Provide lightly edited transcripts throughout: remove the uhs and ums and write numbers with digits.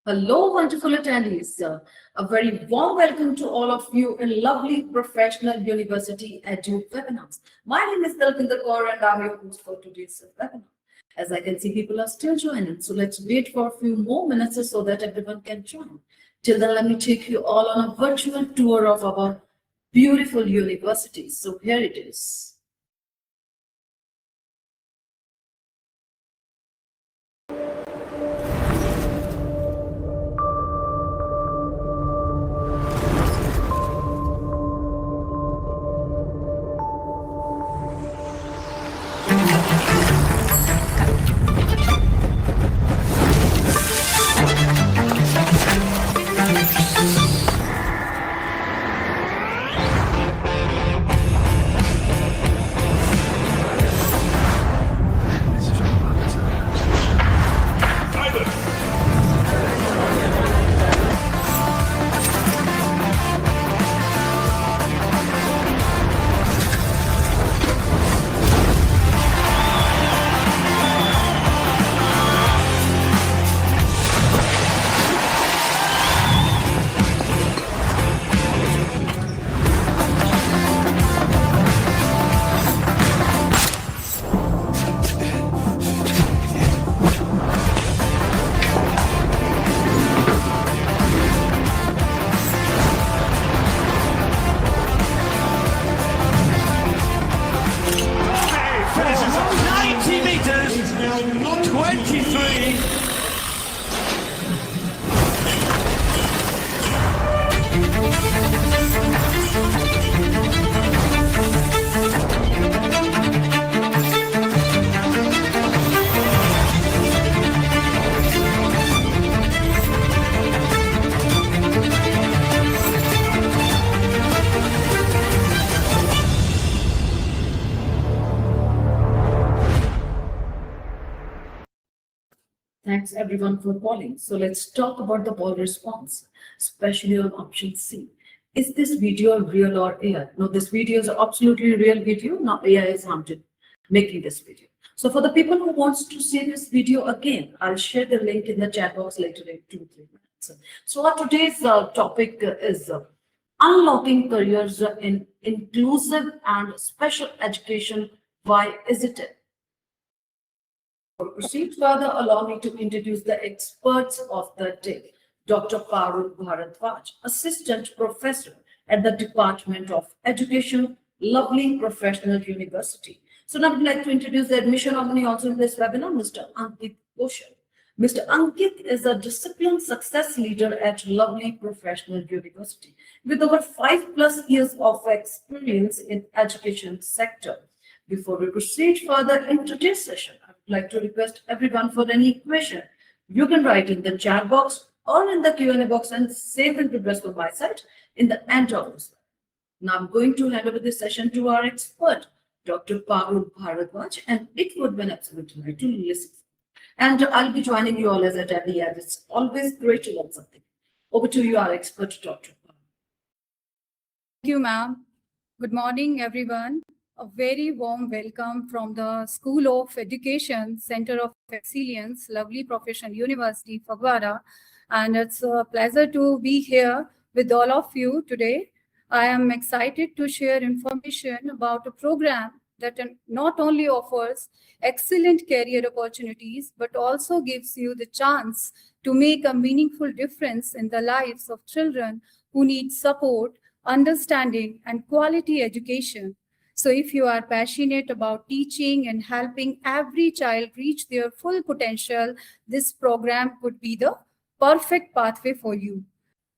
Hello, wonderful attendees. A very warm welcome to all of you in lovely professional university Edu-Webinars. My name is Dalvinder Kaur and I'm your host for today's webinar. As I can see, people are still joining, so let's wait for a few more minutes so that everyone can join. Till then, let me take you all on a virtual tour of our beautiful university. So here it is. Thanks everyone for calling. So let's talk about the poll response, especially on option C. Is this video real or AI? No, this video is absolutely real video. Now AI is haunted making this video. So for the people who wants to see this video again, I'll share the link in the chat box later in 2-3 minutes. So our today's topic is unlocking careers in inclusive and special education by ISITEP. To proceed further, allow me to introduce the experts of the day. Dr. Parul Bharadwaj, Assistant Professor at the Department of Education, Lovely Professional University. So now I would like to introduce the admission nominee also in this webinar, Mr. Ankit Koshal. Mr. Ankit is a discipline success leader at Lovely Professional University with over 5+ years of experience in education sector. Before we proceed further in today's session, I would like to request everyone for any question. You can write in the chat box or in the Q&A box and save and progress from my side in the end of this. Now I'm going to hand over this session to our expert, Dr. Parul Bharadwaj, and it would be an absolute delight to listen. And I'll be joining you all as a attendee, as it's always great to learn something. Over to you, our expert, Dr. Parul. Thank you, ma'am. Good morning, everyone. A very warm welcome from the School of Education, Center of Excellence, Lovely Professional University, Fagwara. And it's a pleasure to be here with all of you today. I am excited to share information about a program that not only offers excellent career opportunities, but also gives you the chance to make a meaningful difference in the lives of children who need support, understanding, and quality education. So if you are passionate about teaching and helping every child reach their full potential, this program could be the perfect pathway for you.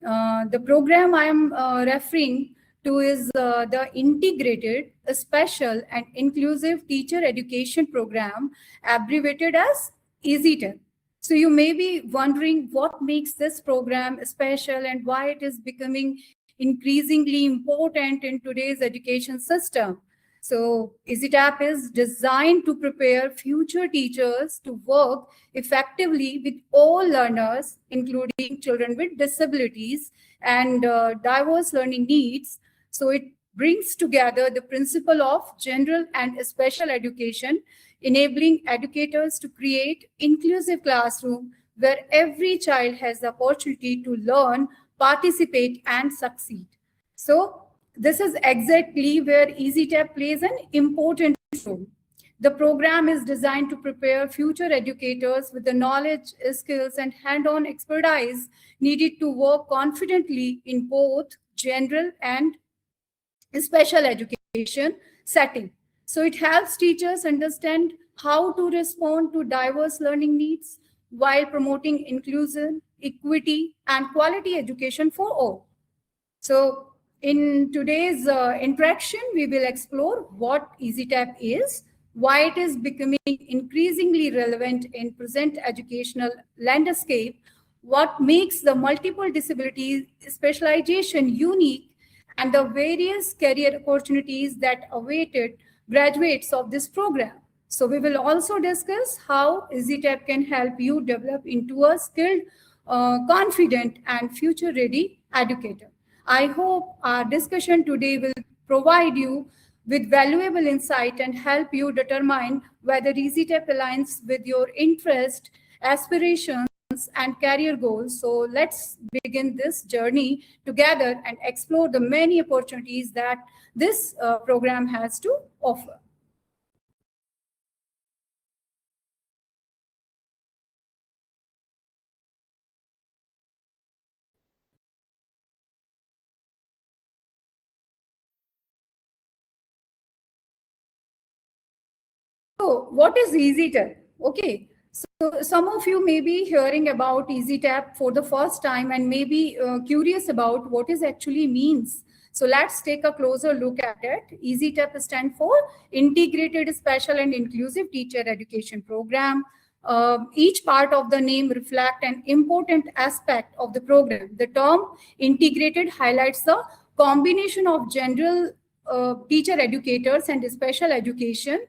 The program I am referring to is the Integrated, Special and Inclusive Teacher Education Program, abbreviated as ISITEP. So you may be wondering what makes this program special and why it is becoming increasingly important in today's education system. So ISITEP is designed to prepare future teachers to work effectively with all learners, including children with disabilities and diverse learning needs. So it brings together the principle of general and special education, enabling educators to create inclusive classroom where every child has the opportunity to learn, participate, and succeed. So this is exactly where ISITEP plays an important role. The program is designed to prepare future educators with the knowledge, skills, and hand-on expertise needed to work confidently in both general and special education setting. So it helps teachers understand how to respond to diverse learning needs while promoting inclusion, equity, and quality education for all. So in today's interaction, we will explore what EasyTap is, why it is becoming increasingly relevant in present educational landscape, what makes the multiple disabilities specialization unique, and the various career opportunities that awaited graduates of this program. So we will also discuss how EasyTap can help you develop into a skilled, confident, and future-ready educator. I hope our discussion today will provide you with valuable insight and help you determine whether EasyTap aligns with your interest, aspirations, and career goals. So let's begin this journey together and explore the many opportunities that this program has to offer. So what is EasyTap? Okay, so some of you may be hearing about EasyTap for the first time and may be curious about what it actually means. So let's take a closer look at it. EasyTap stands for Integrated Special and Inclusive Teacher Education Program. Each part of the name reflects an important aspect of the program. The term integrated highlights the combination of general teacher educators and special education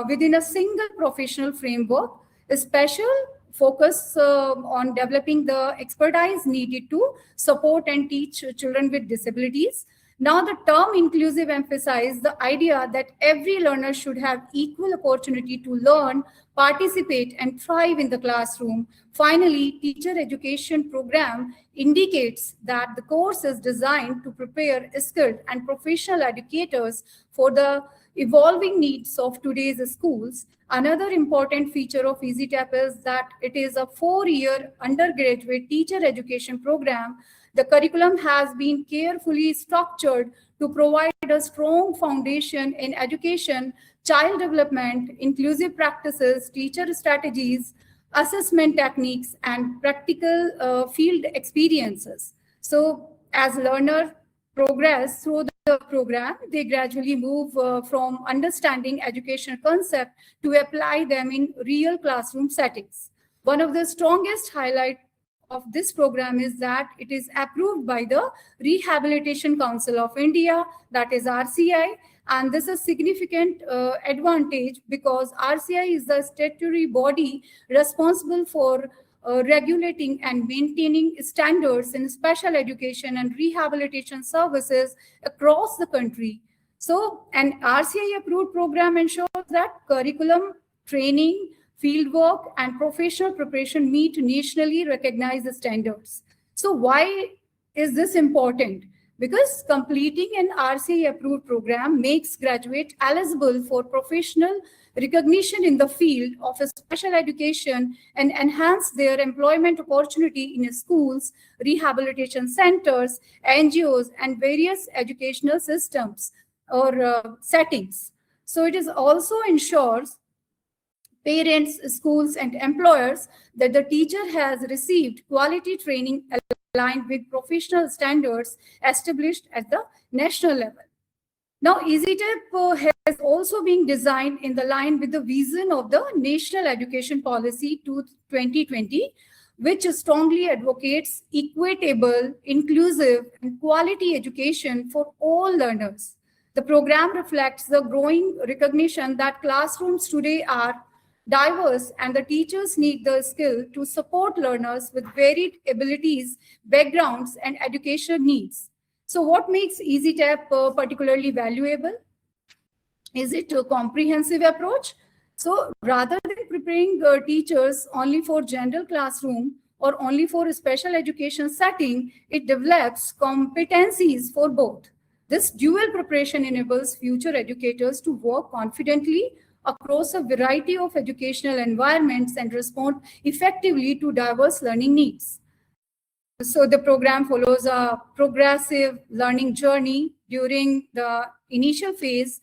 within a single professional framework. A special focus on developing the expertise needed to support and teach children with disabilities. Now, the term inclusive emphasizes the idea that every learner should have equal opportunity to learn, participate, and thrive in the classroom. Finally, teacher education program indicates that the course is designed to prepare skilled and professional educators for the evolving needs of today's schools. Another important feature of EasyTap is that it is a 4-year undergraduate teacher education program. The curriculum has been carefully structured to provide a strong foundation in education, child development, inclusive practices, teacher strategies, assessment techniques, and practical field experiences. So as learners progress through the program, they gradually move from understanding educational concept to apply them in real classroom settings. One of the strongest highlights of this program is that it is approved by the Rehabilitation Council of India, that is RCI, and this is significant advantage because RCI is the statutory body responsible for regulating and maintaining standards in special education and rehabilitation services across the country. So an RCI approved program ensures that curriculum, training, fieldwork, and professional preparation meet nationally recognized standards. So why is this important? Because completing an RCI approved program makes graduate eligible for professional recognition in the field of special education and enhance their employment opportunity in schools, rehabilitation centers, NGOs, and various educational systems or settings. So it is also ensures parents, schools, and employers that the teacher has received quality training aligned with professional standards established at the national level. Now, EasyTap has also been designed in the line with the vision of the National Education Policy 2020, which strongly advocates equitable, inclusive, and quality education for all learners. The program reflects the growing recognition that classrooms today are diverse and the teachers need the skill to support learners with varied abilities, backgrounds, and education needs. So what makes ISITEP particularly valuable? Is it a comprehensive approach? So rather than preparing teachers only for general classroom or only for a special education setting, it develops competencies for both. This dual preparation enables future educators to work confidently across a variety of educational environments and respond effectively to diverse learning needs. So the program follows a progressive learning journey. During the initial phase,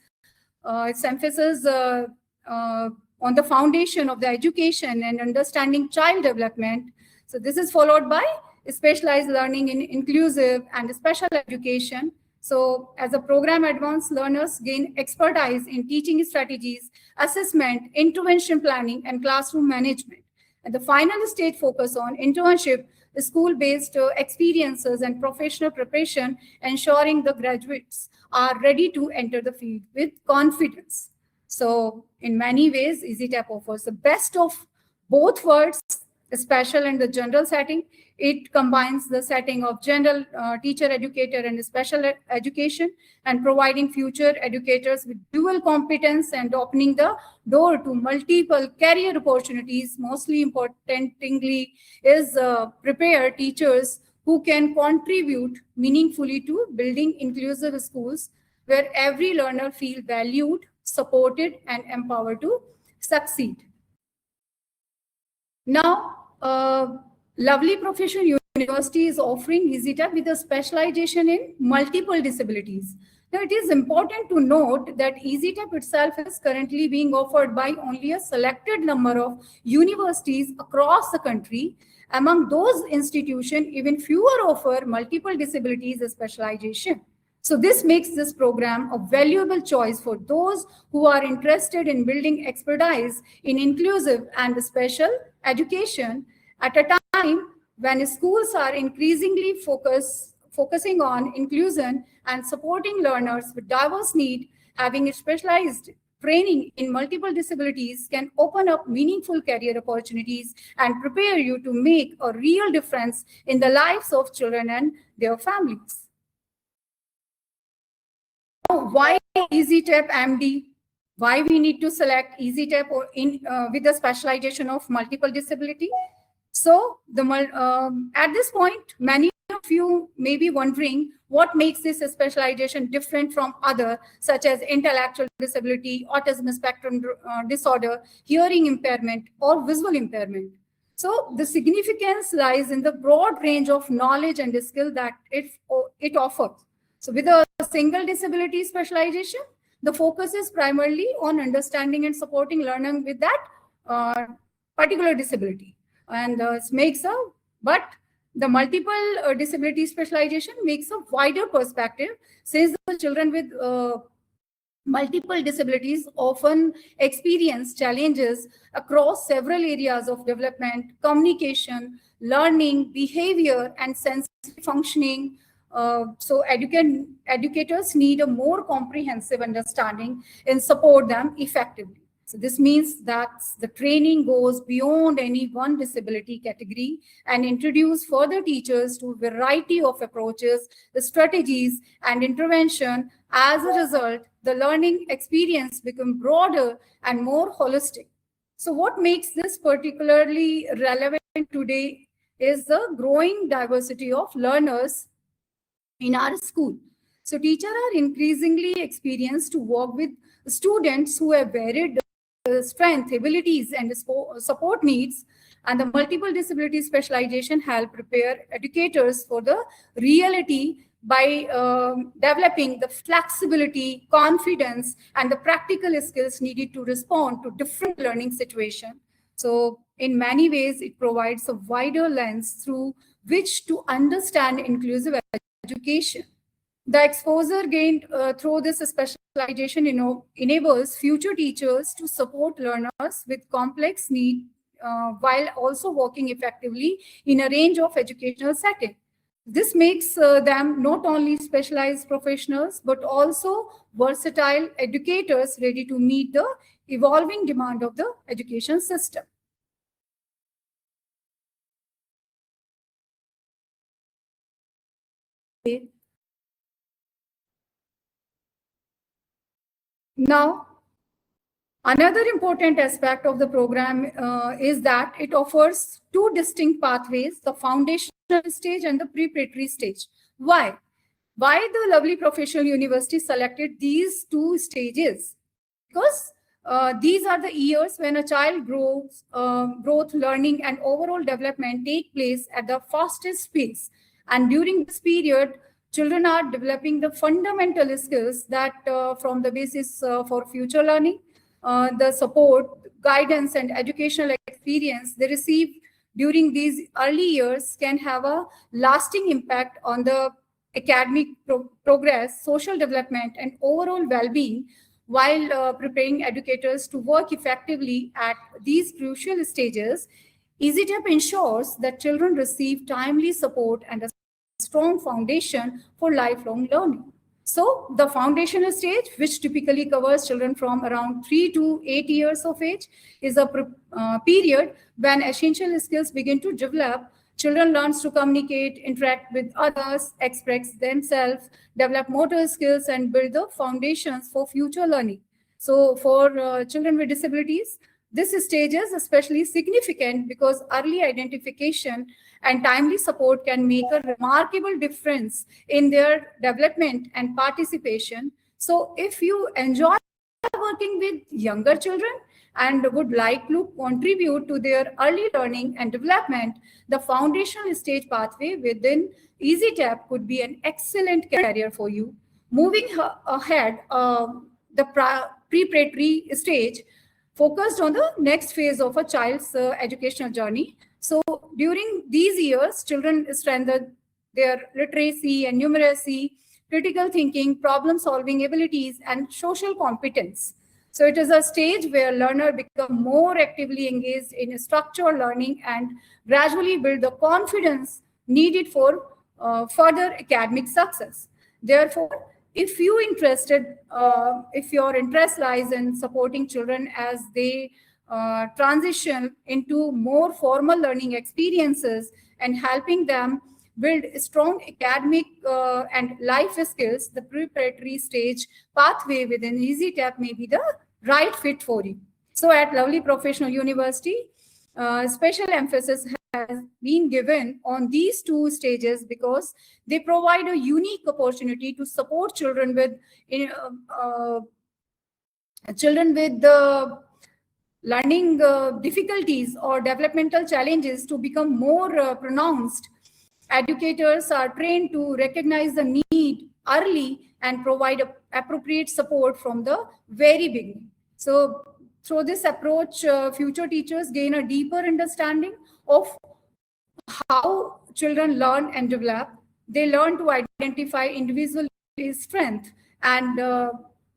its emphasis on the foundation of the education and understanding child development. So this is followed by specialized learning in inclusive and special education. So as the program advances, learners gain expertise in teaching strategies, assessment, intervention planning, and classroom management. And the final stage focus on internship, school-based experiences and professional preparation, ensuring the graduates are ready to enter the field with confidence. So in many ways, ISITEP offers the best of both worlds, the special and the general setting. It combines the setting of general teacher, educator, and special education, and providing future educators with dual competence and opening the door to multiple career opportunities. Mostly importantly is prepare teachers who can contribute meaningfully to building inclusive schools where every learner feels valued, supported, and empowered to succeed. Now, Lovely Professional University is offering ISITEP with a specialization in multiple disabilities. Now, it is important to note that ISITEP itself is currently being offered by only a selected number of universities across the country. Among those institutions, even fewer offer multiple disabilities specialization. So this makes this program a valuable choice for those who are interested in building expertise in inclusive and special education at a time when schools are increasingly focusing on inclusion and supporting learners with diverse needs. Having specialized training in multiple disabilities can open up meaningful career opportunities and prepare you to make a real difference in the lives of children and their families. Why ISITEP MD? Why we need to select ISITEP or with the specialization of multiple disability? So at this point, many of you may be wondering what makes this specialization different from other, such as intellectual disability, autism spectrum disorder, hearing impairment, or visual impairment. So the significance lies in the broad range of knowledge and skill that it offers. So with a single disability specialization, the focus is primarily on understanding and supporting learning with that particular disability. And but the multiple disability specialization makes a wider perspective, since the children with multiple disabilities often experience challenges across several areas of development, communication, learning, behavior, and sensory functioning. So educators need a more comprehensive understanding and support them effectively. So this means that the training goes beyond any one disability category and introduce further teachers to a variety of approaches, the strategies, and intervention. As a result, the learning experience becomes broader and more holistic. So what makes this particularly relevant today is the growing diversity of learners in our school. So teachers are increasingly experienced to work with students who have varied strength, abilities, and support needs, and the multiple disability specialization help prepare educators for the reality by developing the flexibility, confidence, and the practical skills needed to respond to different learning situations. So in many ways, it provides a wider lens through which to understand inclusive education. The exposure gained through this specialization enables future teachers to support learners with complex needs while also working effectively in a range of educational settings. This makes them not only specialized professionals, but also versatile educators ready to meet the evolving demand of the education system. Now, another important aspect of the program is that it offers two distinct pathways, the foundational stage and the preparatory stage. Why? Why the lovely professional university selected these two stages? Because these are the years when a child grows, growth, learning, and overall development take place at the fastest pace. And during this period, children are developing the fundamental skills that from the basis for future learning, the support, guidance, and educational experience they receive during these early years can have a lasting impact on the academic progress, social development, and overall well-being, while preparing educators to work effectively at these crucial stages. EasyTep ensures that children receive timely support and a strong foundation for lifelong learning. So the foundational stage, which typically covers children from around 3 to 8 years of age, is a period when essential skills begin to develop. Children learn to communicate, interact with others, express themselves, develop motor skills, and build the foundations for future learning. So for children with disabilities, this stage is especially significant because early identification and timely support can make a remarkable difference in their development and participation. So if you enjoy working with younger children and would like to contribute to their early learning and development, the foundational stage pathway within EasyTep could be an excellent career for you. Moving ahead, the preparatory stage focused on the next phase of a child's educational journey. So during these years, children strengthen their literacy and numeracy, critical thinking, problem-solving abilities, and social competence. So it is a stage where learners become more actively engaged in structured learning and gradually build the confidence needed for further academic success. Therefore, if your interest lies in supporting children as they transition into more formal learning experiences and helping them build strong academic and life skills, the preparatory stage pathway within EasyTep may be the right fit for you. So at Lovely Professional University, special emphasis has been given on these two stages because they provide a unique opportunity to support children with learning difficulties or developmental challenges to become more pronounced. Educators are trained to recognize the need early and provide appropriate support from the very beginning. So through this approach, future teachers gain a deeper understanding of how children learn and develop. They learn to identify individual strength and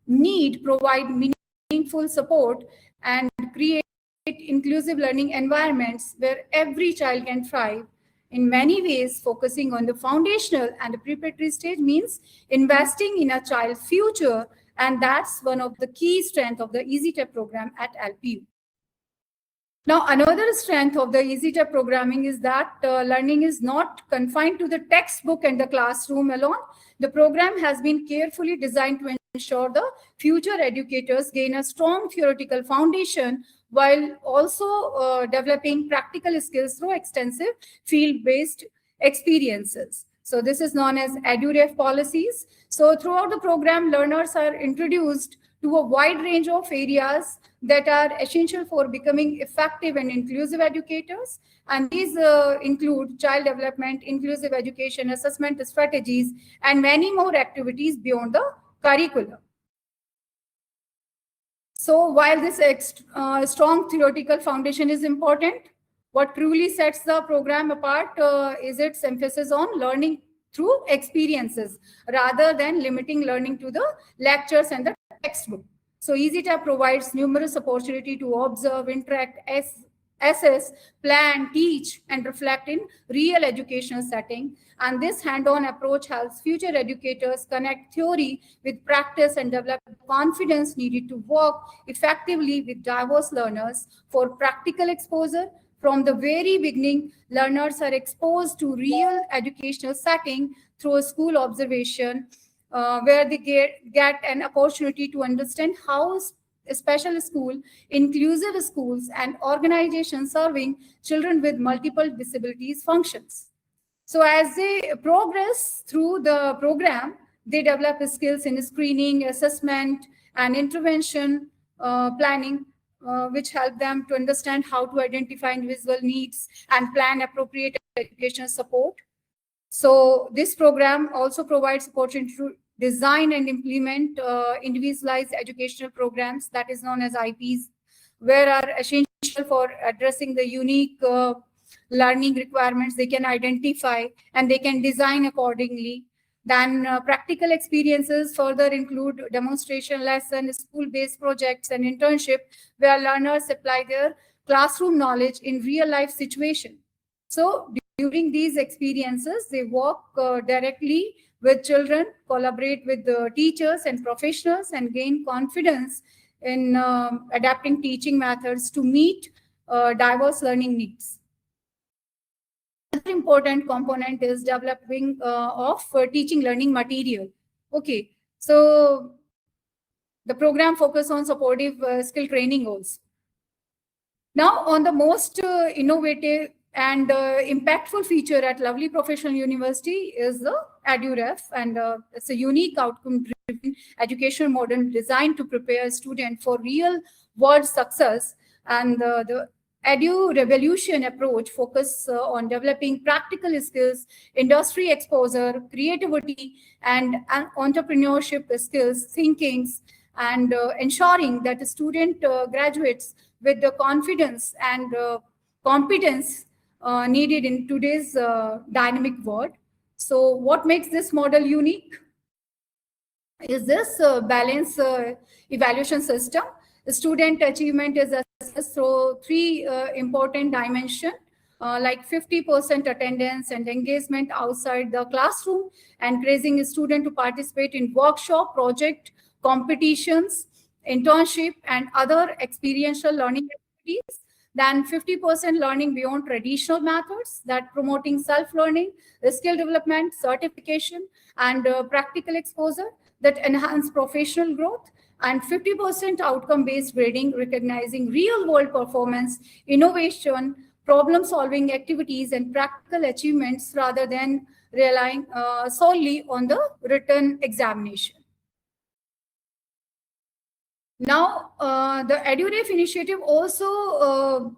need, provide meaningful support, and create inclusive learning environments where every child can thrive. In many ways, focusing on the foundational and the preparatory stage means investing in a child's future, and that's one of the key strengths of the EasyTep program at LPU. Now, another strength of the EasyTep programming is that learning is not confined to the textbook and the classroom alone. The program has been carefully designed to ensure the future educators gain a strong theoretical foundation while also developing practical skills through extensive field-based experiences. So this is known as Edu-Ref policies. So throughout the program, learners are introduced to a wide range of areas that are essential for becoming effective and inclusive educators. And these include child development, inclusive education, assessment strategies, and many more activities beyond the curriculum. So while this strong theoretical foundation is important, what truly sets the program apart is its emphasis on learning through experiences rather than limiting learning to the lectures and the textbook. So EasyTep provides numerous opportunity to observe, interact, assess, plan, teach, and reflect in real educational setting. And this hand-on approach helps future educators connect theory with practice and develop confidence needed to work effectively with diverse learners. For practical exposure, from the very beginning, learners are exposed to real educational setting through school observation, where they get an opportunity to understand how a special school, inclusive schools, and organizations serving children with multiple disabilities functions. So as they progress through the program, they develop skills in screening, assessment, and intervention planning, which help them to understand how to identify individual needs and plan appropriate educational support. So this program also provides opportunity to design and implement individualized educational programs, that is known as IPs, where are essential for addressing the unique learning requirements they can identify and they can design accordingly. Then practical experiences further include demonstration lessons, school-based projects, and internship, where learners apply their classroom knowledge in real-life situation. So during these experiences, they work directly with children, collaborate with the teachers and professionals, and gain confidence in adapting teaching methods to meet diverse learning needs. Another important component is developing of teaching learning material. Okay, so the program focuses on supportive skill training goals. Now, on the most innovative and impactful feature at Lovely Professional University is the Edu-Ref, and it's a unique outcome-driven educational model designed to prepare students for real-world success. And the Edu Revolution approach focuses on developing practical skills, industry exposure, creativity, and entrepreneurship skills, thinkings, and ensuring that the student graduates with the confidence and competence needed in today's dynamic world. So what makes this model unique is this balanced evaluation system. The student achievement is assessed through three important dimensions, like 50% attendance and engagement outside the classroom, encouraging a student to participate in workshop, project, competitions, internship, and other experiential learning activities. Then 50% learning beyond traditional methods, that promoting self-learning, skill development, certification, and practical exposure that enhance professional growth. And 50% outcome-based grading, recognizing real-world performance, innovation, problem-solving activities, and practical achievements rather than relying solely on the written examination. Now, the EduRef initiative also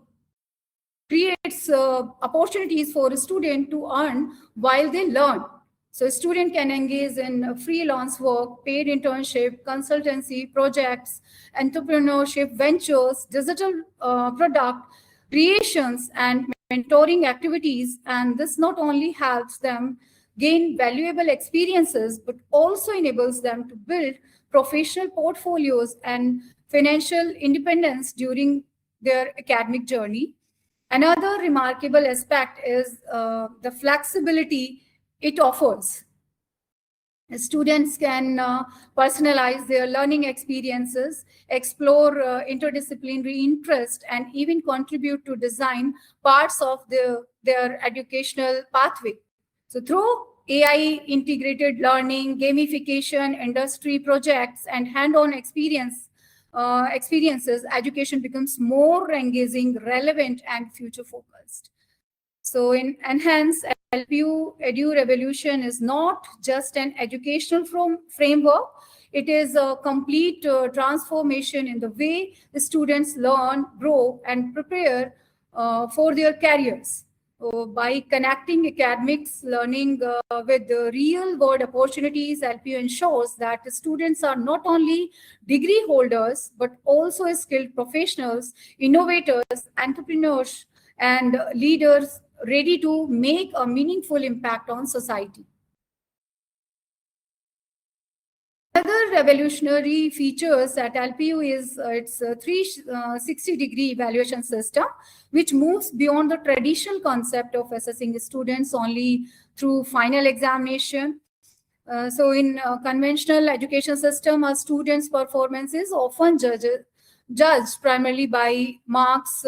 creates opportunities for a student to earn while they learn. So a student can engage in freelance work, paid internship, consultancy, projects, entrepreneurship, ventures, digital product creations, and mentoring activities. And this not only helps them gain valuable experiences, but also enables them to build professional portfolios and financial independence during their academic journey. Another remarkable aspect is the flexibility it offers. Students can personalize their learning experiences, explore interdisciplinary interest, and even contribute to design parts of their educational pathway. So through AI integrated learning, gamification, industry projects, and hand-on experiences, education becomes more engaging, relevant, and future-focused. So in Enhance, Edu Revolution is not just an educational framework, it is a complete transformation in the way the students learn, grow, and prepare for their careers. By connecting academics learning with the real-world opportunities, LPU ensures that the students are not only degree holders, but also skilled professionals, innovators, entrepreneurs, and leaders ready to make a meaningful impact on society. Another revolutionary features at LPU is its 360-degree evaluation system, which moves beyond the traditional concept of assessing students only through final examination. So in conventional education system, a student's performance is often judged primarily by marks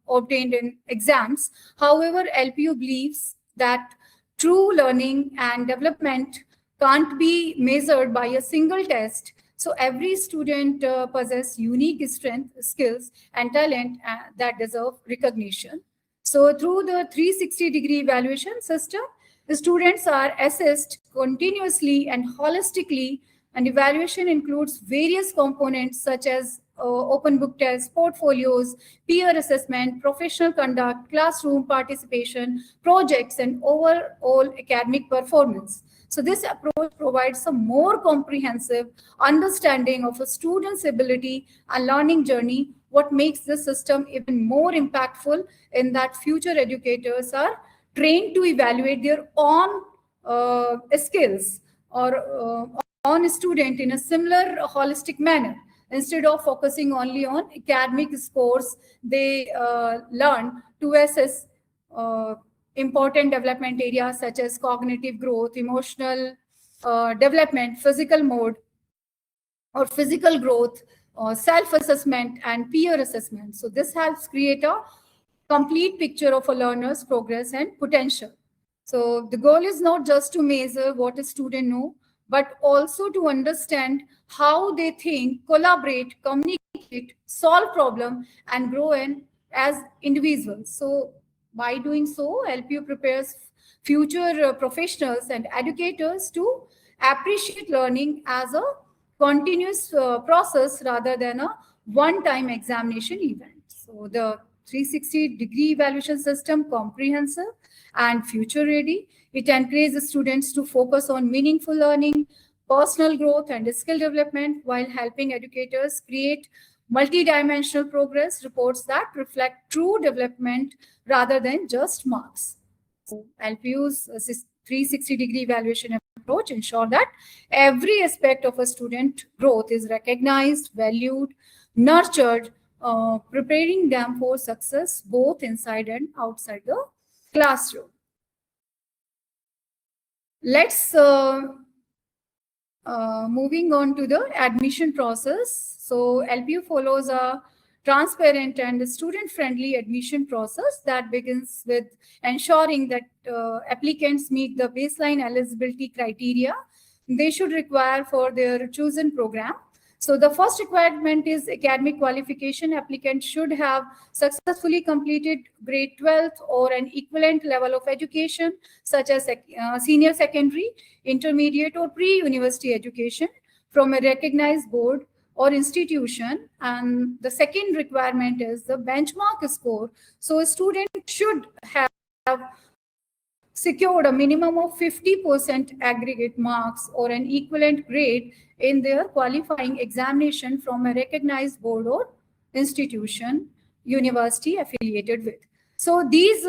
obtained in exams. However, LPU believes that true learning and development can't be measured by a single test. So every student possesses unique strength, skills, and talent that deserve recognition. So through the 360-degree evaluation system, the students are assessed continuously and holistically, and evaluation includes various components such as open book tests, portfolios, peer assessment, professional conduct, classroom participation, projects, and overall academic performance. So this approach provides a more comprehensive understanding of a student's ability and learning journey, what makes this system even more impactful in that future educators are trained to evaluate their own skills or on a student in a similar holistic manner. Instead of focusing only on academic scores, they learn to assess important development areas such as cognitive growth, emotional development, physical mode or physical growth, self-assessment, and peer assessment. So this helps create a complete picture of a learner's progress and potential. So the goal is not just to measure what a student knows, but also to understand how they think, collaborate, communicate, solve problems, and grow as individuals. So by doing so, LPU prepares future professionals and educators to appreciate learning as a continuous process rather than a one-time examination event. So the 360-degree evaluation system, comprehensive and future ready. It encourages students to focus on meaningful learning, personal growth, and skill development while helping educators create multidimensional progress reports that reflect true development rather than just marks. So LPU's 360-degree evaluation approach ensure that every aspect of a student growth is recognized, valued, nurtured, preparing them for success both inside and outside the classroom. Let's moving on to the admission process. So LPU follows a transparent and student-friendly admission process that begins with ensuring that applicants meet the baseline eligibility criteria they should require for their chosen program. So the first requirement is academic qualification. Applicants should have successfully completed grade 12th or an equivalent level of education, such as senior secondary, intermediate, or pre-university education from a recognized board or institution. And the second requirement is the benchmark score. So a student should have secured a minimum of 50% aggregate marks or an equivalent grade in their qualifying examination from a recognized board or institution, university affiliated with. So these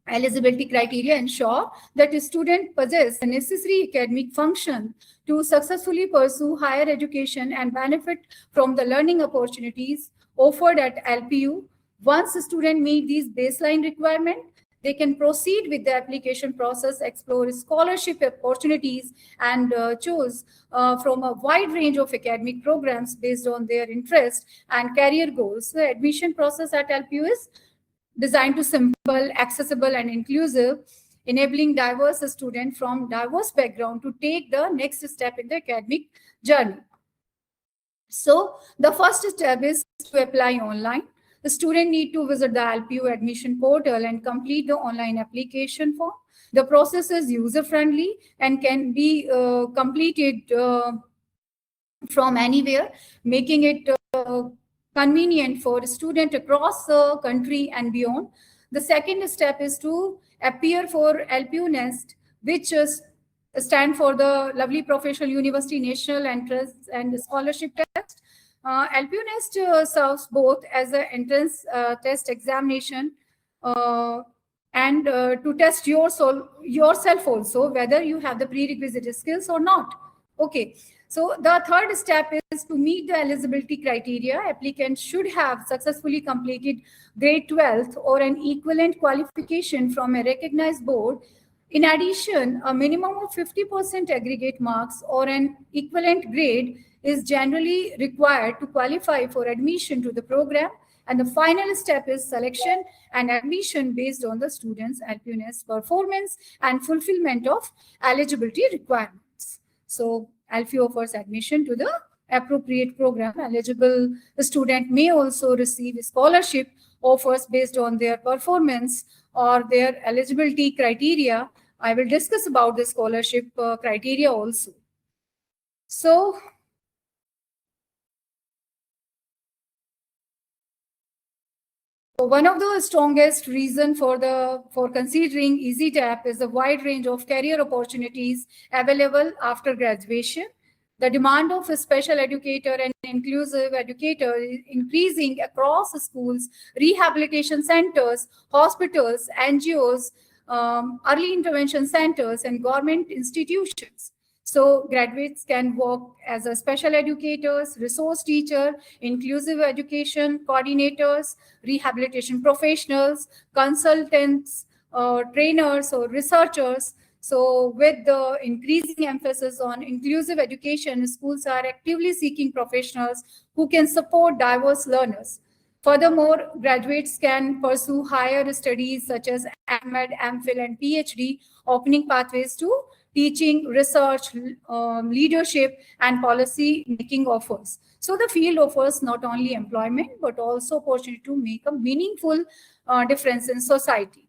eligibility criteria ensure that a student possesses the necessary academic function to successfully pursue higher education and benefit from the learning opportunities offered at LPU. Once a student meets these baseline requirements, they can proceed with the application process, explore scholarship opportunities, and choose from a wide range of academic programs based on their interest and career goals. The admission process at LPU is designed to simple, accessible, and inclusive, enabling diverse students from diverse backgrounds to take the next step in the academic journey. So the first step is to apply online. The student need to visit the LPU admission portal and complete the online application form. The process is user-friendly and can be completed from anywhere, making it convenient for a student across the country and beyond. The second step is to appear for LPU Nest, which stand for the Lovely Professional University National Entrance and Scholarship Test. LPU Nest serves both as an entrance test examination and to test yourself also, whether you have the prerequisite skills or not. Okay, so the third step is to meet the eligibility criteria. Applicants should have successfully completed grade 12th or an equivalent qualification from a recognized board. In addition, a minimum of 50% aggregate marks or an equivalent grade is generally required to qualify for admission to the program. And the final step is selection and admission based on the student's LPU Nest performance and fulfillment of eligibility requirements. So ALFI offers admission to the appropriate program. Eligible student may also receive scholarship offers based on their performance or their eligibility criteria. I will discuss about the scholarship criteria also. So one of the strongest reason for considering ISITEP is the wide range of career opportunities available after graduation. The demand of a special educator and inclusive educator is increasing across schools, rehabilitation centers, hospitals, NGOs, early intervention centers, and government institutions. So graduates can work as a special educators, resource teacher, inclusive education coordinators, rehabilitation professionals, consultants, trainers, or researchers. So with the increasing emphasis on inclusive education, schools are actively seeking professionals who can support diverse learners. Furthermore, graduates can pursue higher studies such as MEd, MPhil, and PhD, opening pathways to teaching, research, leadership, and policy making offers. So the field offers not only employment, but also opportunity to make a meaningful difference in society.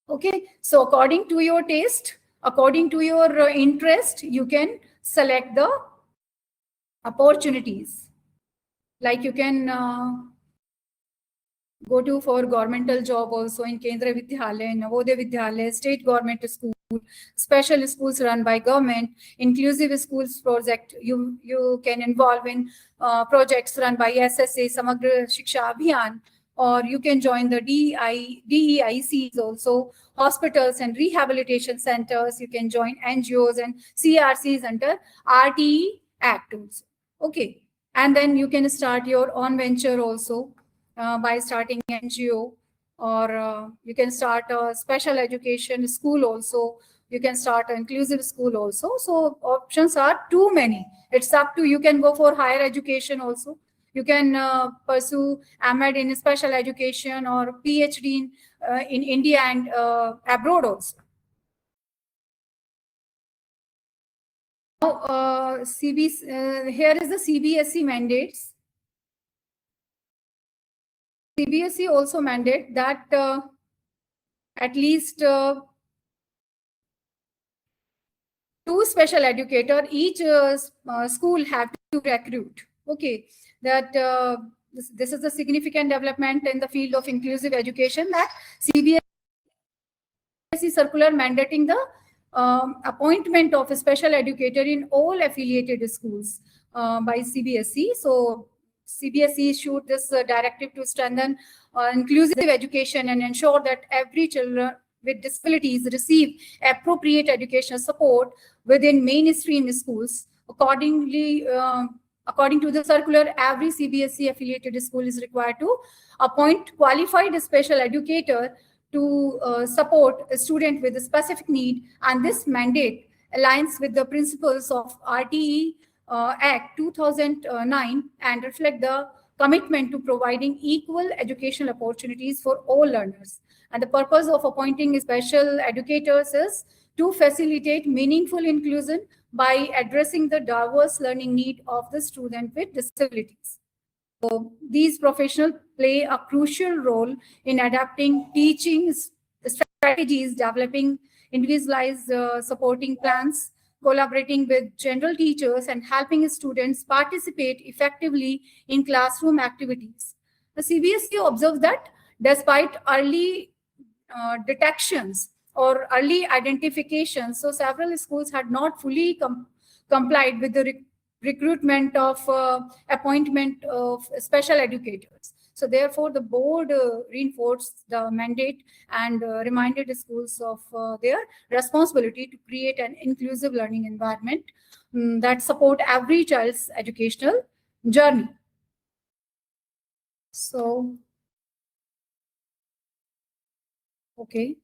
Okay, so according to your taste, according to your interest, you can select the opportunities. Like you can go to for governmental job also in Kendra Vidyalaya, Navodaya Vidyalaya, state government school, special schools run by government, inclusive schools project. You can involve in projects run by SSA, Samagra Shiksha Abhiyan, or you can join the DEICs also, hospitals and rehabilitation centers. You can join NGOs and CRCs under RTE Act also. Okay, and then you can start your own venture also. By starting NGO, or you can start a special education school also. You can start an inclusive school also. So options are too many. It's up to you. Can go for higher education also. You can pursue MEd in special education or PhD in India and abroad also. Now, here is the CBSE mandates. CBSE also mandate that at least 2 special educator each school have to recruit. Okay, that this is a significant development in the field of inclusive education, that CBSE circular mandating the appointment of a special educator in all affiliated schools by CBSE. So CBSE issued this directive to strengthen inclusive education and ensure that every children with disabilities receive appropriate educational support within mainstream schools. According to the circular, every CBSE affiliated school is required to appoint qualified special educator to support a student with a specific need, and this mandate aligns with the principles of RTE Act 2009 and reflect the commitment to providing equal educational opportunities for all learners. And the purpose of appointing special educators is to facilitate meaningful inclusion by addressing the diverse learning need of the student with disabilities. So these professionals play a crucial role in adapting teaching strategies, developing individualized supporting plans, collaborating with general teachers, and helping students participate effectively in classroom activities. The CBSE observes that despite early detections or early identification, so several schools had not fully complied with the recruitment of appointment of special educators. So therefore, the board reinforced the mandate and reminded schools of their responsibility to create an inclusive learning environment that support every child's educational journey. So, okay.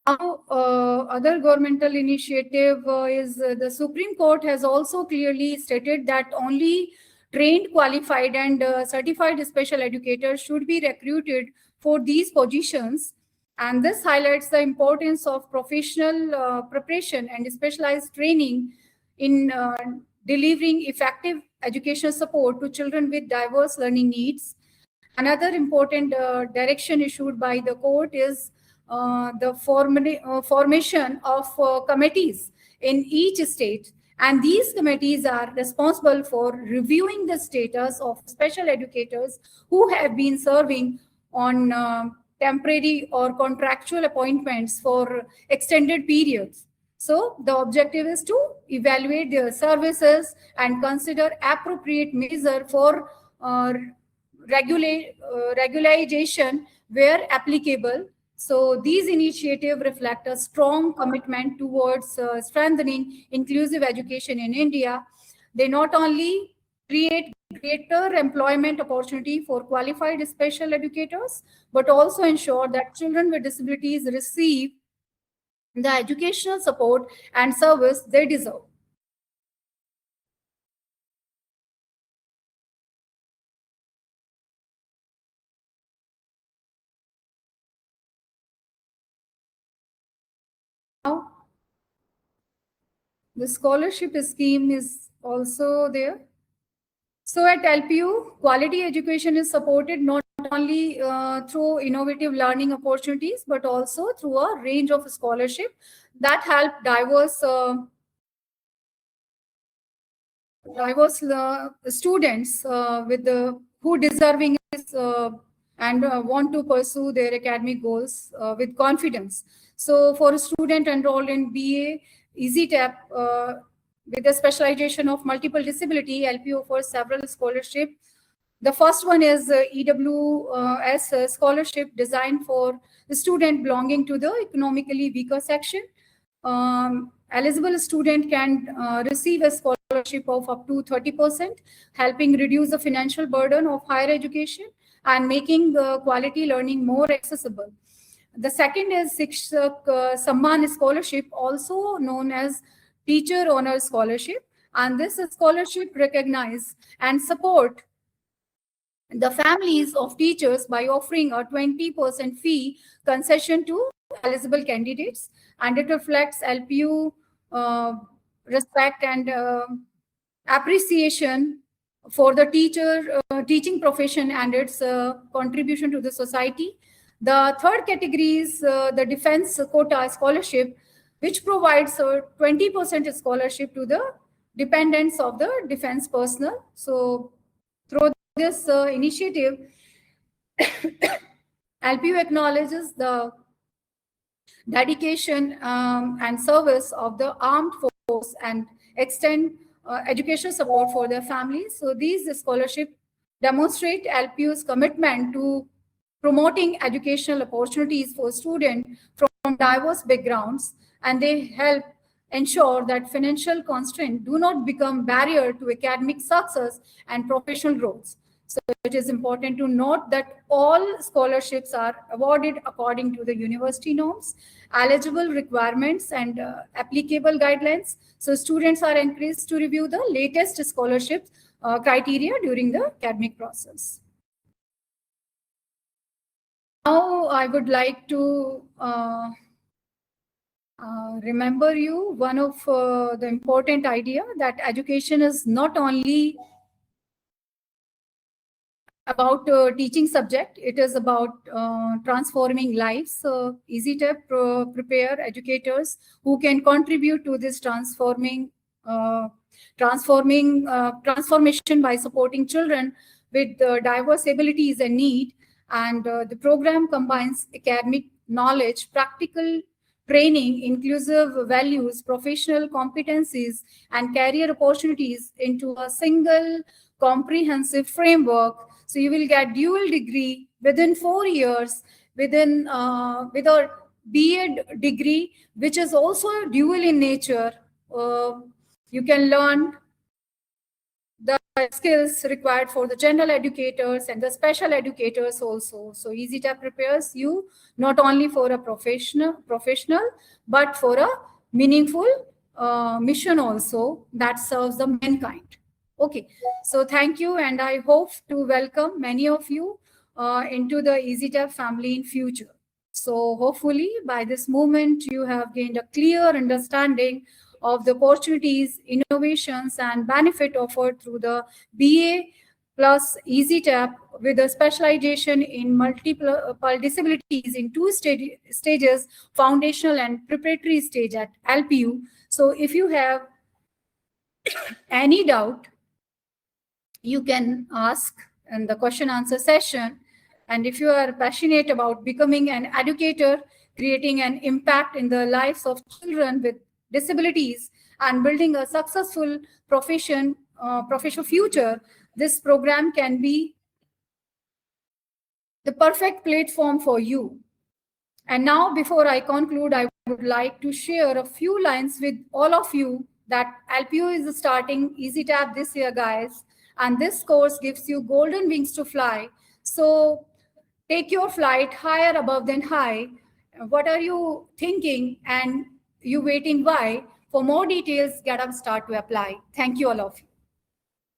Now, other governmental initiative is the Supreme Court has also clearly stated that only trained, qualified, and certified special educators should be recruited for these positions. And this highlights the importance of professional preparation and specialized training in delivering effective educational support to children with diverse learning needs. Another important direction issued by the court is the formation of committees in each state. And these committees are responsible for reviewing the status of special educators who have been serving on temporary or contractual appointments for extended periods. So the objective is to evaluate their services and consider appropriate measure for regularization where applicable. So these initiatives reflect a strong commitment towards strengthening inclusive education in India. They not only create greater employment opportunity for qualified special educators, but also ensure that children with disabilities receive the educational support and service they deserve. Now, the scholarship scheme is also there. So at LPU, quality education is supported not only through innovative learning opportunities, but also through a range of scholarship that help diverse students with who deserving is and want to pursue their academic goals with confidence. So for a student enrolled in BA ISITEP with a specialization of multiple disability, LP offers several scholarships. The first one is EWS scholarship designed for the student belonging to the economically weaker section. Eligible student can receive a scholarship of up to 30%, helping reduce the financial burden of higher education and making the quality learning more accessible. The second is Shikshak Samman Scholarship, also known as Teacher Honor Scholarship. And this scholarship recognize and support the families of teachers by offering a 20% fee concession to eligible candidates. And it reflects LPU respect and appreciation for the teaching profession and its contribution to the society. The third category is the defense quota scholarship, which provides a 20% scholarship to the dependents of the defense personnel. So through this initiative, LPU acknowledges the dedication and service of the armed force and extend educational support for their families. So these scholarships demonstrate LPU's commitment to promoting educational opportunities for students from diverse backgrounds, and they help ensure that financial constraints do not become barrier to academic success and professional growth. So it is important to note that all scholarships are awarded according to the university norms, eligible requirements, and applicable guidelines. So students are encouraged to review the latest scholarship criteria during the academic process. Now I would like to remember you one of the important idea that education is not only about teaching subject, it is about transforming lives. So ISITEP prepare educators who can contribute to this transformation by supporting children with diverse abilities and need. And the program combines academic knowledge, practical training, inclusive values, professional competencies, and career opportunities into a single comprehensive framework. So you will get dual degree within 4 years, with a BA degree, which is also dual in nature. You can learn the skills required for the general educators and the special educators also. So ISITEP prepares you not only for a professional, but for a meaningful mission also that serves the mankind. Okay, so thank you, and I hope to welcome many of you into the ISITEP family in future. So hopefully by this moment, you have gained a clear understanding of the opportunities, innovations, and benefit offered through the BA plus EasyTap with a specialization in multiple disabilities in two stages, foundational and preparatory stage at LPU. So if you have any doubt, you can ask in the question answer session. And if you are passionate about becoming an educator, creating an impact in the lives of children with disabilities, and building a successful professional future, this program can be the perfect platform for you. And now, before I conclude, I would like to share a few lines with all of you that LPU is starting EasyTap this year, guys. And this course gives you golden wings to fly. So take your flight higher above than high. What are you thinking and you waiting why? For more details, get up, start to apply. Thank you, all of you.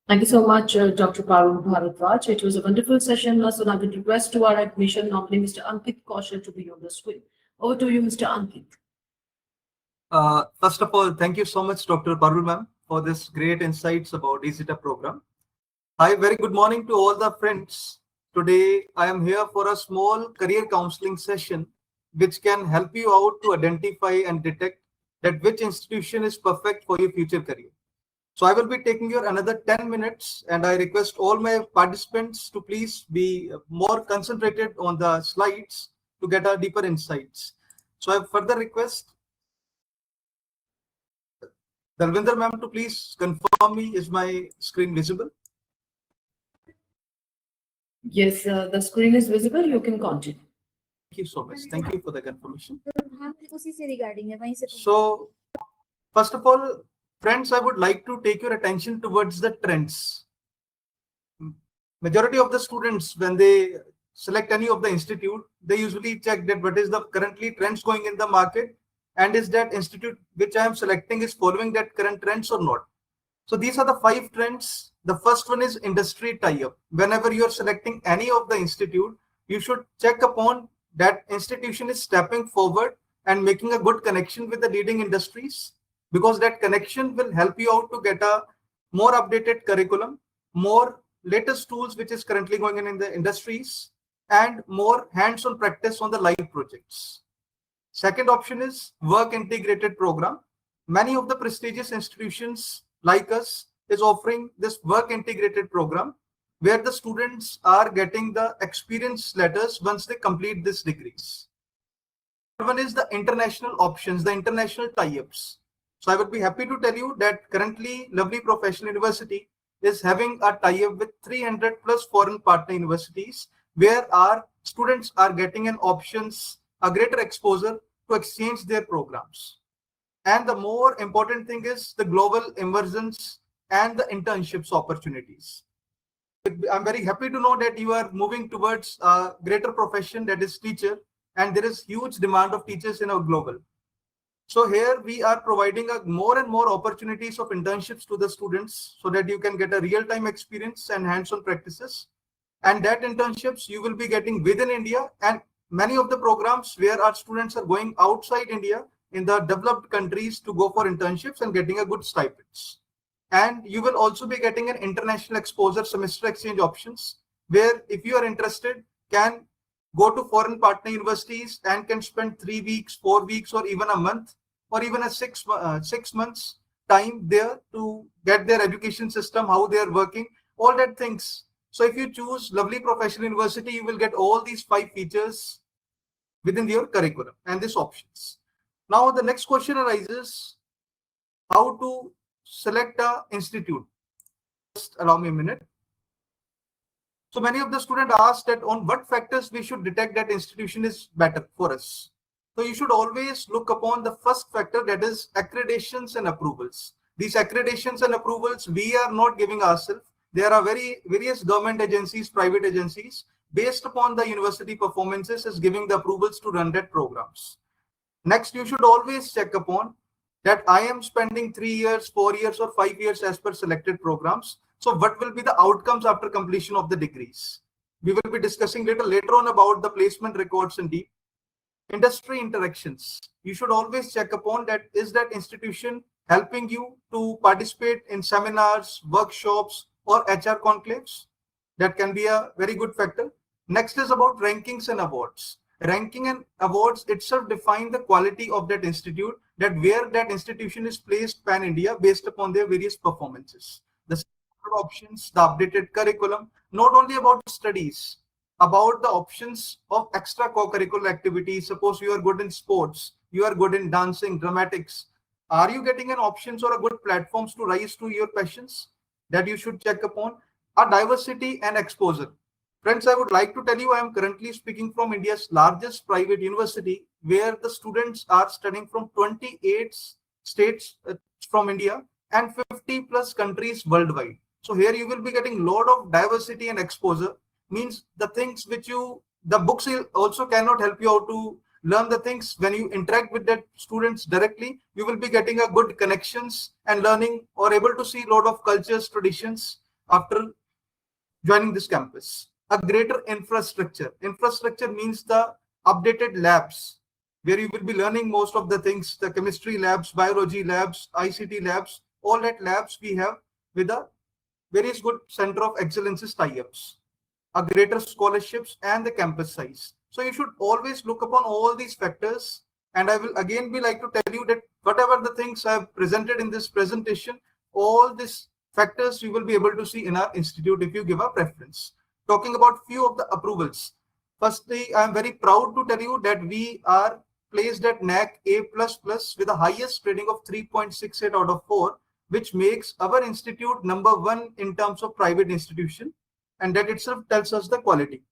Thank you so much, Dr. Parul Bharadwaj. It was a wonderful session. So now I would request to our admission nominee, Mr. Ankit Kaushal, to be on the screen. Over to you, Mr. Ankit. First of all, thank you so much, Dr. Parul ma'am, for this great insights about ISITEP program. Hi, very good morning to all the friends. Today, I am here for a small career counseling session, which can help you out to identify and detect that which institution is perfect for your future career. So I will be taking your another 10 minutes, and I request all my participants to please be more concentrated on the slides to get a deeper insights. So I further request Dalvinder ma'am to please confirm me, is my screen visible? Yes, the screen is visible. You can continue. Thank you so much. Thank you for the confirmation. उसी से regarding है वहीं से So, first of all, friends, I would like to take your attention towards the trends. Majority of the students, when they select any of the institute, they usually check that what is the currently trends going in the market, and is that institute which I am selecting is following that current trends or not. So these are the 5 trends. The first one is industry tie-up. Whenever you are selecting any of the institute, you should check upon that institution is stepping forward and making a good connection with the leading industries, because that connection will help you out to get a more updated curriculum, more latest tools which is currently going in the industries, and more hands-on practice on the live projects. Second option is work integrated program. Many of the prestigious institutions like us is offering this work integrated program, where the students are getting the experience letters once they complete these degrees. One is the international options, the international tie-ups. So I would be happy to tell you that currently Lovely Professional University is having a tie-up with 300 plus foreign partner universities, where our students are getting an options, a greater exposure to exchange their programs. And the more important thing is the global immersions and the internships opportunities. I'm very happy to know that you are moving towards a greater profession, that is teacher, and there is huge demand of teachers in our global. So here we are providing more and more opportunities of internships to the students, so that you can get a real-time experience and hands-on practices. And that internships you will be getting within India, and many of the programs where our students are going outside India in the developed countries to go for internships and getting a good stipends. And you will also be getting an international exposure semester exchange options, where if you are interested, can go to foreign partner universities and can spend 3 weeks, 4 weeks, or even a month, or even a 6 months time there to get their education system, how they are working, all that things. So if you choose Lovely Professional University, you will get all these 5 features within your curriculum and these options. Now the next question arises, how to select an institute. Just allow me a minute. So many of the students asked that on what factors we should detect that institution is better for us. So you should always look upon the first factor, that is accreditations and approvals. These accreditations and approvals we are not giving ourselves. There are various government agencies, private agencies, based upon the university performances is giving the approvals to run that programs. Next, you should always check upon that I am spending 3 years, 4 years, or 5 years as per selected programs. So what will be the outcomes after completion of the degrees? We will be discussing later on about the placement records in deep. Industry interactions. You should always check upon that, is that institution helping you to participate in seminars, workshops, or HR conclaves? That can be a very good factor. Next is about rankings and awards. Ranking and awards itself define the quality of that institute, that where that institution is placed pan-India based upon their various performances. The options, the updated curriculum, not only about studies, about the options of extra co-curricular activities. Suppose you are good in sports, you are good in dancing, dramatics. Are you getting an options or a good platforms to rise to your passions? That you should check upon. A diversity and exposure. Friends, I would like to tell you, I am currently speaking from India's largest private university, where the students are studying from 28 states from India and 50 plus countries worldwide. So here you will be getting a lot of diversity and exposure. Means the things which the books also cannot help you out to learn the things. When you interact with the students directly, you will be getting a good connections and learning, or able to see a lot of cultures, traditions after joining this campus. A greater infrastructure. Infrastructure means the updated labs, where you will be learning most of the things, the chemistry labs, biology labs, ICT labs, all that labs we have with a various good center of excellences tie-ups. A greater scholarships and the campus size. So you should always look upon all these factors. And I will again be like to tell you that whatever the things I have presented in this presentation, all these factors you will be able to see in our institute if you give a preference. Talking about few of the approvals. Firstly, I am very proud to tell you that we are placed at NAC A++ with the highest rating of 3.68 out of 4, which makes our institute #1 in terms of private institution. And that itself tells us the quality.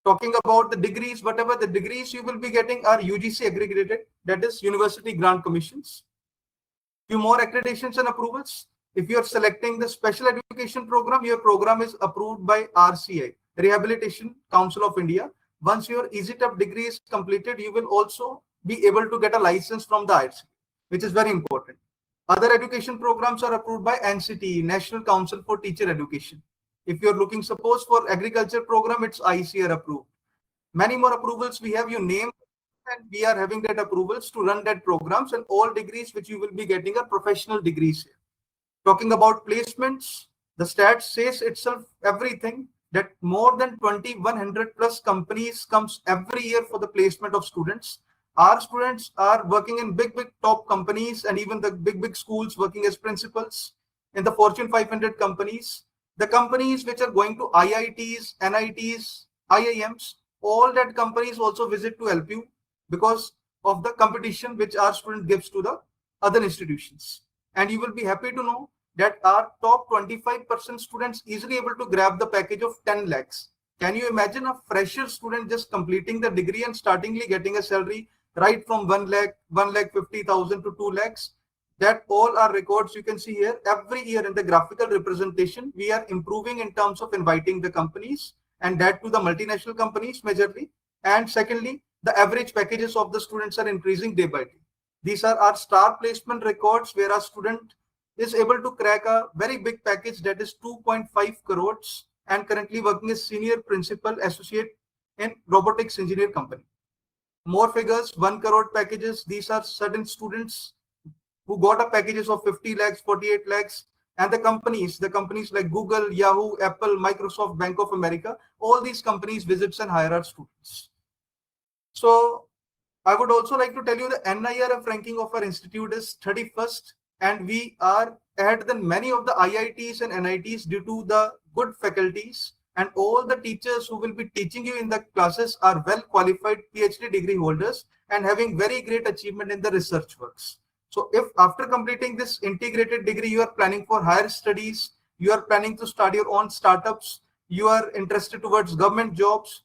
Talking about the degrees, whatever the degrees you will be getting are UGC accredited, that is University Grant Commissions. Few more accreditations and approvals. If you are selecting the special education program, your program is approved by RCI, Rehabilitation Council of India. Once your ISITEP degree is completed, you will also be able to get a license from the IRC, which is very important. Other education programs are approved by NCTE, National Council for Teacher Education. If you're looking, suppose for agriculture program, it's ICR approved. Many more approvals we have, you name, and we are having that approvals to run that programs, and all degrees which you will be getting are professional degrees here. Talking about placements, the stats says itself everything, that more than 2,100 plus companies comes every year for the placement of students. Our students are working in big top companies, and even the big schools working as principals in the Fortune 500 companies. The companies which are going to IITs, NITs, IIMs, all that companies also visit to help you because of the competition which our student gives to the other institutions. And you will be happy to know that our top 25% students easily able to grab the package of 10 lakhs. Can you imagine a fresher student just completing the degree and startingly getting a salary right from 1 lakh, 1,50,000 to 2 lakhs? That all our records you can see here. Every year in the graphical representation, we are improving in terms of inviting the companies, and that to the multinational companies majorly. And secondly, the average packages of the students are increasing day by day. These are our star placement records, where our student is able to crack a very big package, that is 2.5 crores, and currently working as senior principal associate in robotics engineer company. More figures, 1 crore packages. These are certain students who got a packages of 50 lakhs, 48 lakhs, and the companies like Google, Yahoo, Apple, Microsoft, Bank of America, all these companies visits and hire our students. So I would also like to tell you the NIRF ranking of our institute is 31st, and we are ahead than many of the IITs and NITs due to the good faculties, and all the teachers who will be teaching you in the classes are well qualified PhD degree holders and having very great achievement in the research works. So if after completing this integrated degree, you are planning for higher studies, you are planning to start your own startups, you are interested towards government jobs,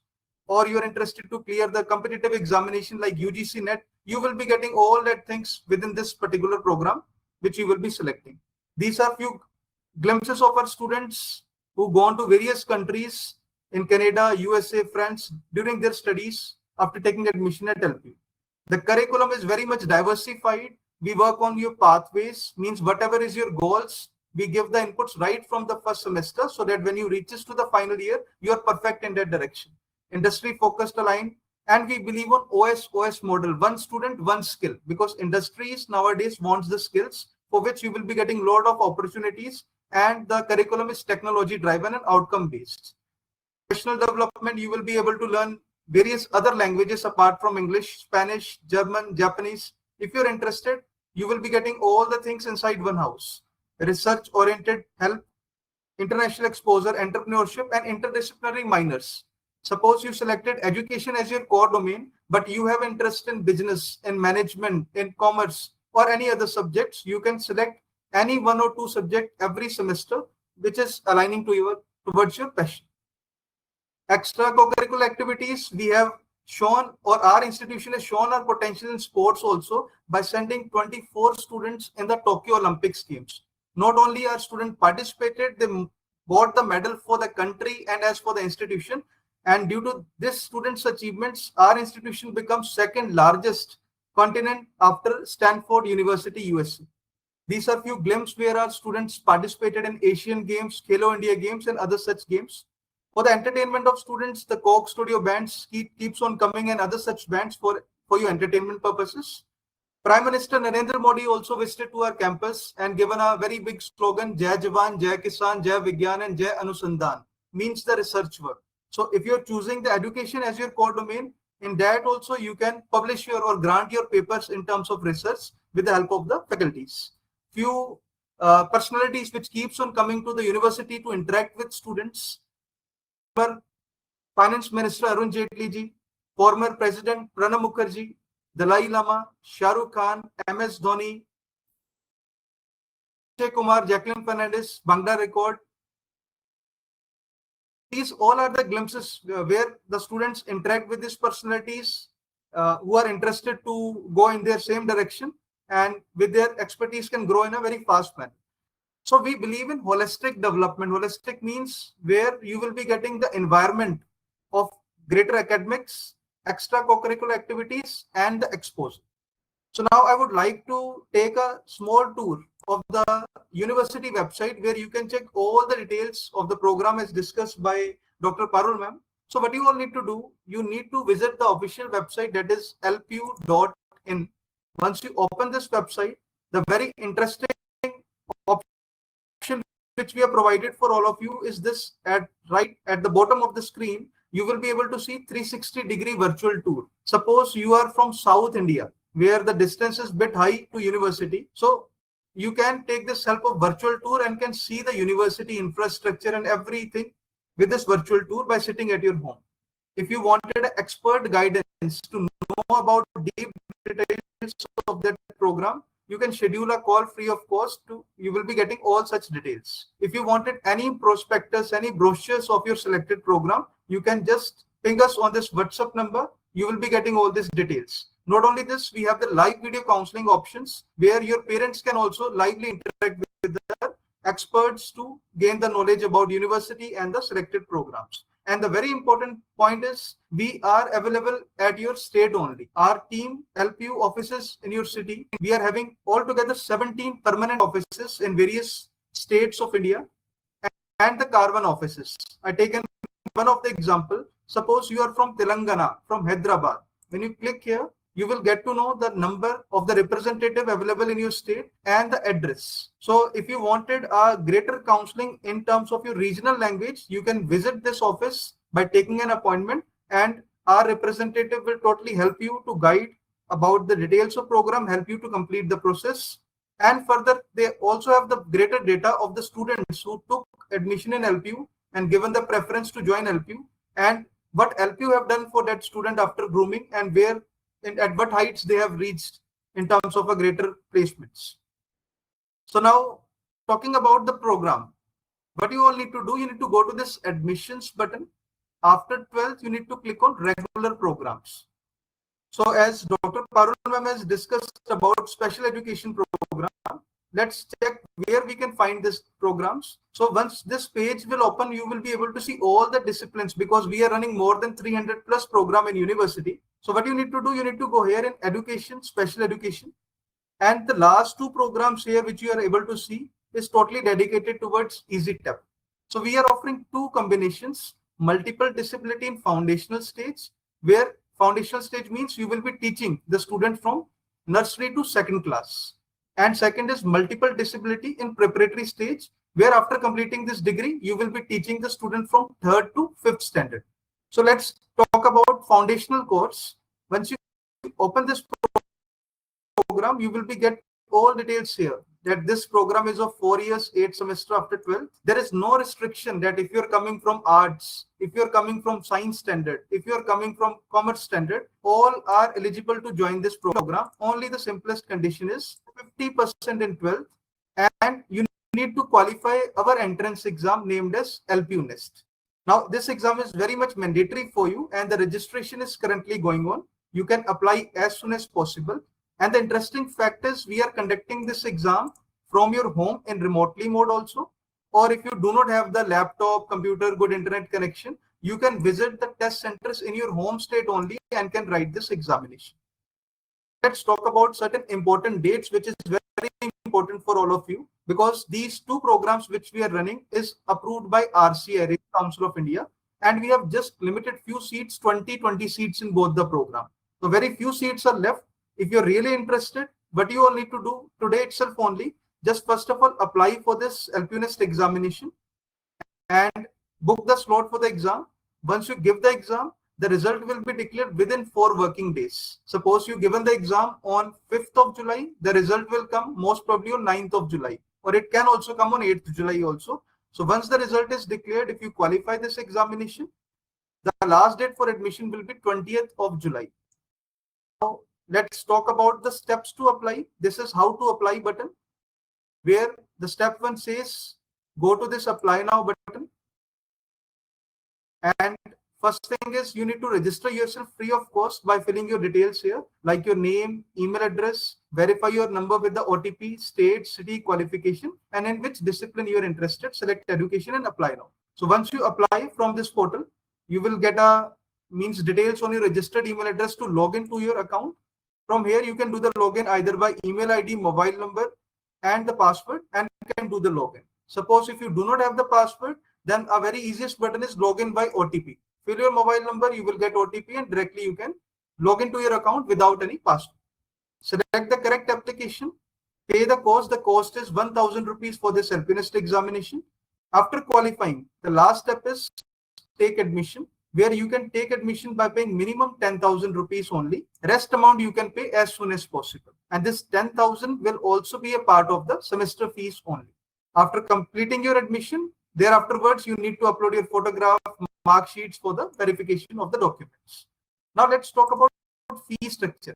or you are interested to clear the competitive examination like UGC NET, you will be getting all that things within this particular program, which you will be selecting. These are few glimpses of our students who gone to various countries in Canada, USA, France during their studies after taking admission at LP. The curriculum is very much diversified. We work on your pathways, means whatever is your goals, we give the inputs right from the first semester so that when you reaches to the final year, you are perfect in that direction. Industry focused aligned, and we believe on OS model, one student, one skill, because industries nowadays wants the skills for which you will be getting lot of opportunities, and the curriculum is technology driven and outcome based. Professional development, you will be able to learn various other languages apart from English, Spanish, German, Japanese. If you're interested, you will be getting all the things inside one house. Research oriented help, international exposure, entrepreneurship, and interdisciplinary minors. Suppose you selected education as your core domain, but you have interest in business, in management, in commerce, or any other subjects, you can select any one or two subjects every semester, which is aligning towards your passion. Extra co-curricular activities, we have shown, or our institution has shown our potential in sports also by sending 24 students in the Tokyo Olympics Games. Not only our students participated, they got the medal for the country and as for the institution. And due to this students' achievements, our institution becomes second largest continent after Stanford University, USA. These are few glimpses where our students participated in Asian Games, Khelo India Games, and other such games. For the entertainment of students, the Coke Studio bands keeps on coming, and other such bands for your entertainment purposes. Prime Minister Narendra Modi also visited to our campus and given a very big slogan, Jai Jawan, Jai Kisan, Jai Vigyan, and Jai Anusandhan, means the research work. So if you're choosing the education as your core domain, in that also you can publish your or grant your papers in terms of research with the help of the faculties. Few personalities which keeps on coming to the university to interact with students. Former Finance Minister Arun Jaitley ji, former President Pranab Mukherjee, Dalai Lama, Shah Rukh Khan, MS Dhoni, Akshay Kumar, Jacqueline Fernandez, Bangla Record. These all are the glimpses where the students interact with these personalities who are interested to go in their same direction, and with their expertise can grow in a very fast manner. So we believe in holistic development. Holistic means where you will be getting the environment of greater academics, extra co-curricular activities, and the exposure. So now I would like to take a small tour of the university website where you can check all the details of the program as discussed by Dr. Parul ma'am. So what you all need to do, you need to visit the official website, that is lpu.in. Once you open this website, the very interesting option which we have provided for all of you is this. Right at the bottom of the screen, you will be able to see 360-degree virtual tour. Suppose you are from South India, where the distance is a bit high to university. So you can take this help of virtual tour and can see the university infrastructure and everything with this virtual tour by sitting at your home. If you wanted expert guidance to know about deep details of that program, you can schedule a call free of cost. You will be getting all such details. If you wanted any prospectus, any brochures of your selected program, you can just ping us on this WhatsApp number. You will be getting all these details. Not only this, we have the live video counseling options where your parents can also lively interact with the experts to gain the knowledge about university and the selected programs. And the very important point is we are available at your state only. Our team LPU offices in your city. We are having altogether 17 permanent offices in various states of India and the Caravan offices. I taken one of the example. Suppose you are from Telangana, from Hyderabad. When you click here, you will get to know the number of the representative available in your state and the address. So if you wanted a greater counseling in terms of your regional language, you can visit this office by taking an appointment, and our representative will totally help you to guide about the details of program, help you to complete the process. And further, they also have the greater data of the students who took admission in LPU and given the preference to join LPU, and what LPU have done for that student after grooming, and where and at what heights they have reached in terms of a greater placements. So now talking about the program, what you all need to do, you need to go to this admissions button. After 12th, you need to click on regular programs. So as Dr. Parul ma'am has discussed about special education program, let's check where we can find these programs. So once this page will open, you will be able to see all the disciplines, because we are running more than 300 plus program in university. So what you need to do, you need to go here in education, special education. And the last two programs here, which you are able to see, is totally dedicated towards ISITEP. So we are offering two combinations, multiple disability in foundational stage, where foundational stage means you will be teaching the student from nursery to second class. And second is multiple disability in preparatory stage, where after completing this degree, you will be teaching the student from third to fifth standard. So let's talk about foundational course. Once you open this program, you will be get all details here that this program is of 4 years, 8 semester after 12th. There is no restriction that if you're coming from arts, if you're coming from science standard, if you're coming from commerce standard, all are eligible to join this program. Only the simplest condition is 50% in 12th, and you need to qualify our entrance exam named as LPUNIST. Now, this exam is very much mandatory for you, and the registration is currently going on. You can apply as soon as possible. And the interesting fact is we are conducting this exam from your home in remotely mode also. Or if you do not have the laptop, computer, good internet connection, you can visit the test centers in your home state only and can write this examination. Let's talk about certain important dates, which is very important for all of you, because these two programs which we are running is approved by RCI, Council of India, and we have just limited few seats, 20 seats in both the program. So very few seats are left. If you're really interested, what you all need to do today itself only, just first of all apply for this LPUNIST examination and book the slot for the exam. Once you give the exam, the result will be declared within 4 working days. Suppose you given the exam on 5th of July, the result will come most probably on 9th of July, or it can also come on 8th July also. So once the result is declared, if you qualify this examination, the last date for admission will be 20th of July. Now, let's talk about the steps to apply. This is how to apply button, where the step 1 says, go to this apply now button. And first thing is you need to register yourself free of cost by filling your details here, like your name, email address, verify your number with the OTP, state, city, qualification, and in which discipline you are interested, select education and apply now. So once you apply from this portal, you will get details on your registered email address to log into your account. From here, you can do the login either by email ID, mobile number, and the password, and you can do the login. Suppose if you do not have the password, then a very easiest button is login by OTP. Fill your mobile number, you will get OTP, and directly you can log into your account without any password. Select the correct application, pay the cost. The cost is 1,000 rupees for this LPUNIST examination. After qualifying, the last step is take admission, where you can take admission by paying minimum 10,000 rupees only. Rest amount you can pay as soon as possible. And this 10,000 will also be a part of the semester fees only. After completing your admission, thereafterwards you need to upload your photograph, mark sheets for the verification of the documents. Now let's talk about fee structure.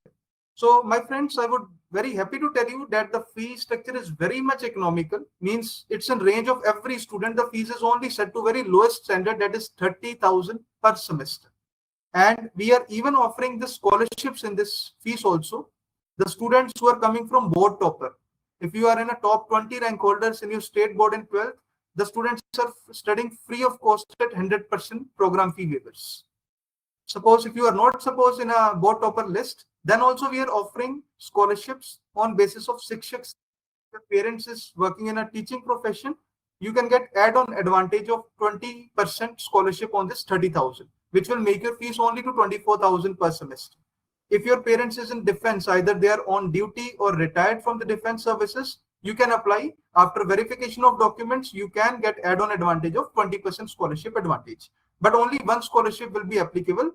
So my friends, I would very happy to tell you that the fee structure is very much economical, means it's in range of every student. The fees is only set to very lowest standard, that is 30,000 per semester. And we are even offering the scholarships in this fees also. The students who are coming from board topper, if you are in a top 20 rank holders in your state board in 12th, the students are studying free of cost at 100% program fee waivers. Suppose if you are not in a board topper list, then also we are offering scholarships on basis of Shikshaks. If your parents is working in a teaching profession, you can get add-on advantage of 20% scholarship on this 30,000, which will make your fees only to 24,000 per semester. If your parents is in defense, either they are on duty or retired from the defense services, you can apply. After verification of documents, you can get add-on advantage of 20% scholarship advantage. But only one scholarship will be applicable,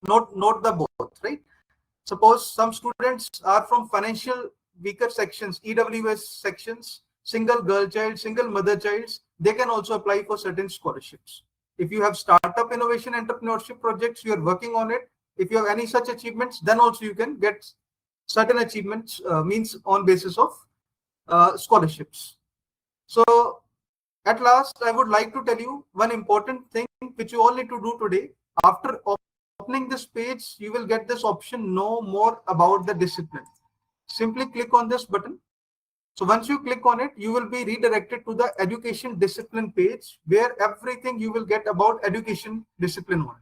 not the both, right? Suppose some students are from financial weaker sections, EWS sections, single girl child, single mother childs, they can also apply for certain scholarships. If you have startup innovation entrepreneurship projects, you are working on it. If you have any such achievements, then also you can get certain achievements, means on basis of scholarships. So at last, I would like to tell you one important thing which you all need to do today. After opening this page, you will get this option, know more about the discipline. Simply click on this button. So once you click on it, you will be redirected to the education discipline page, where everything you will get about education discipline one.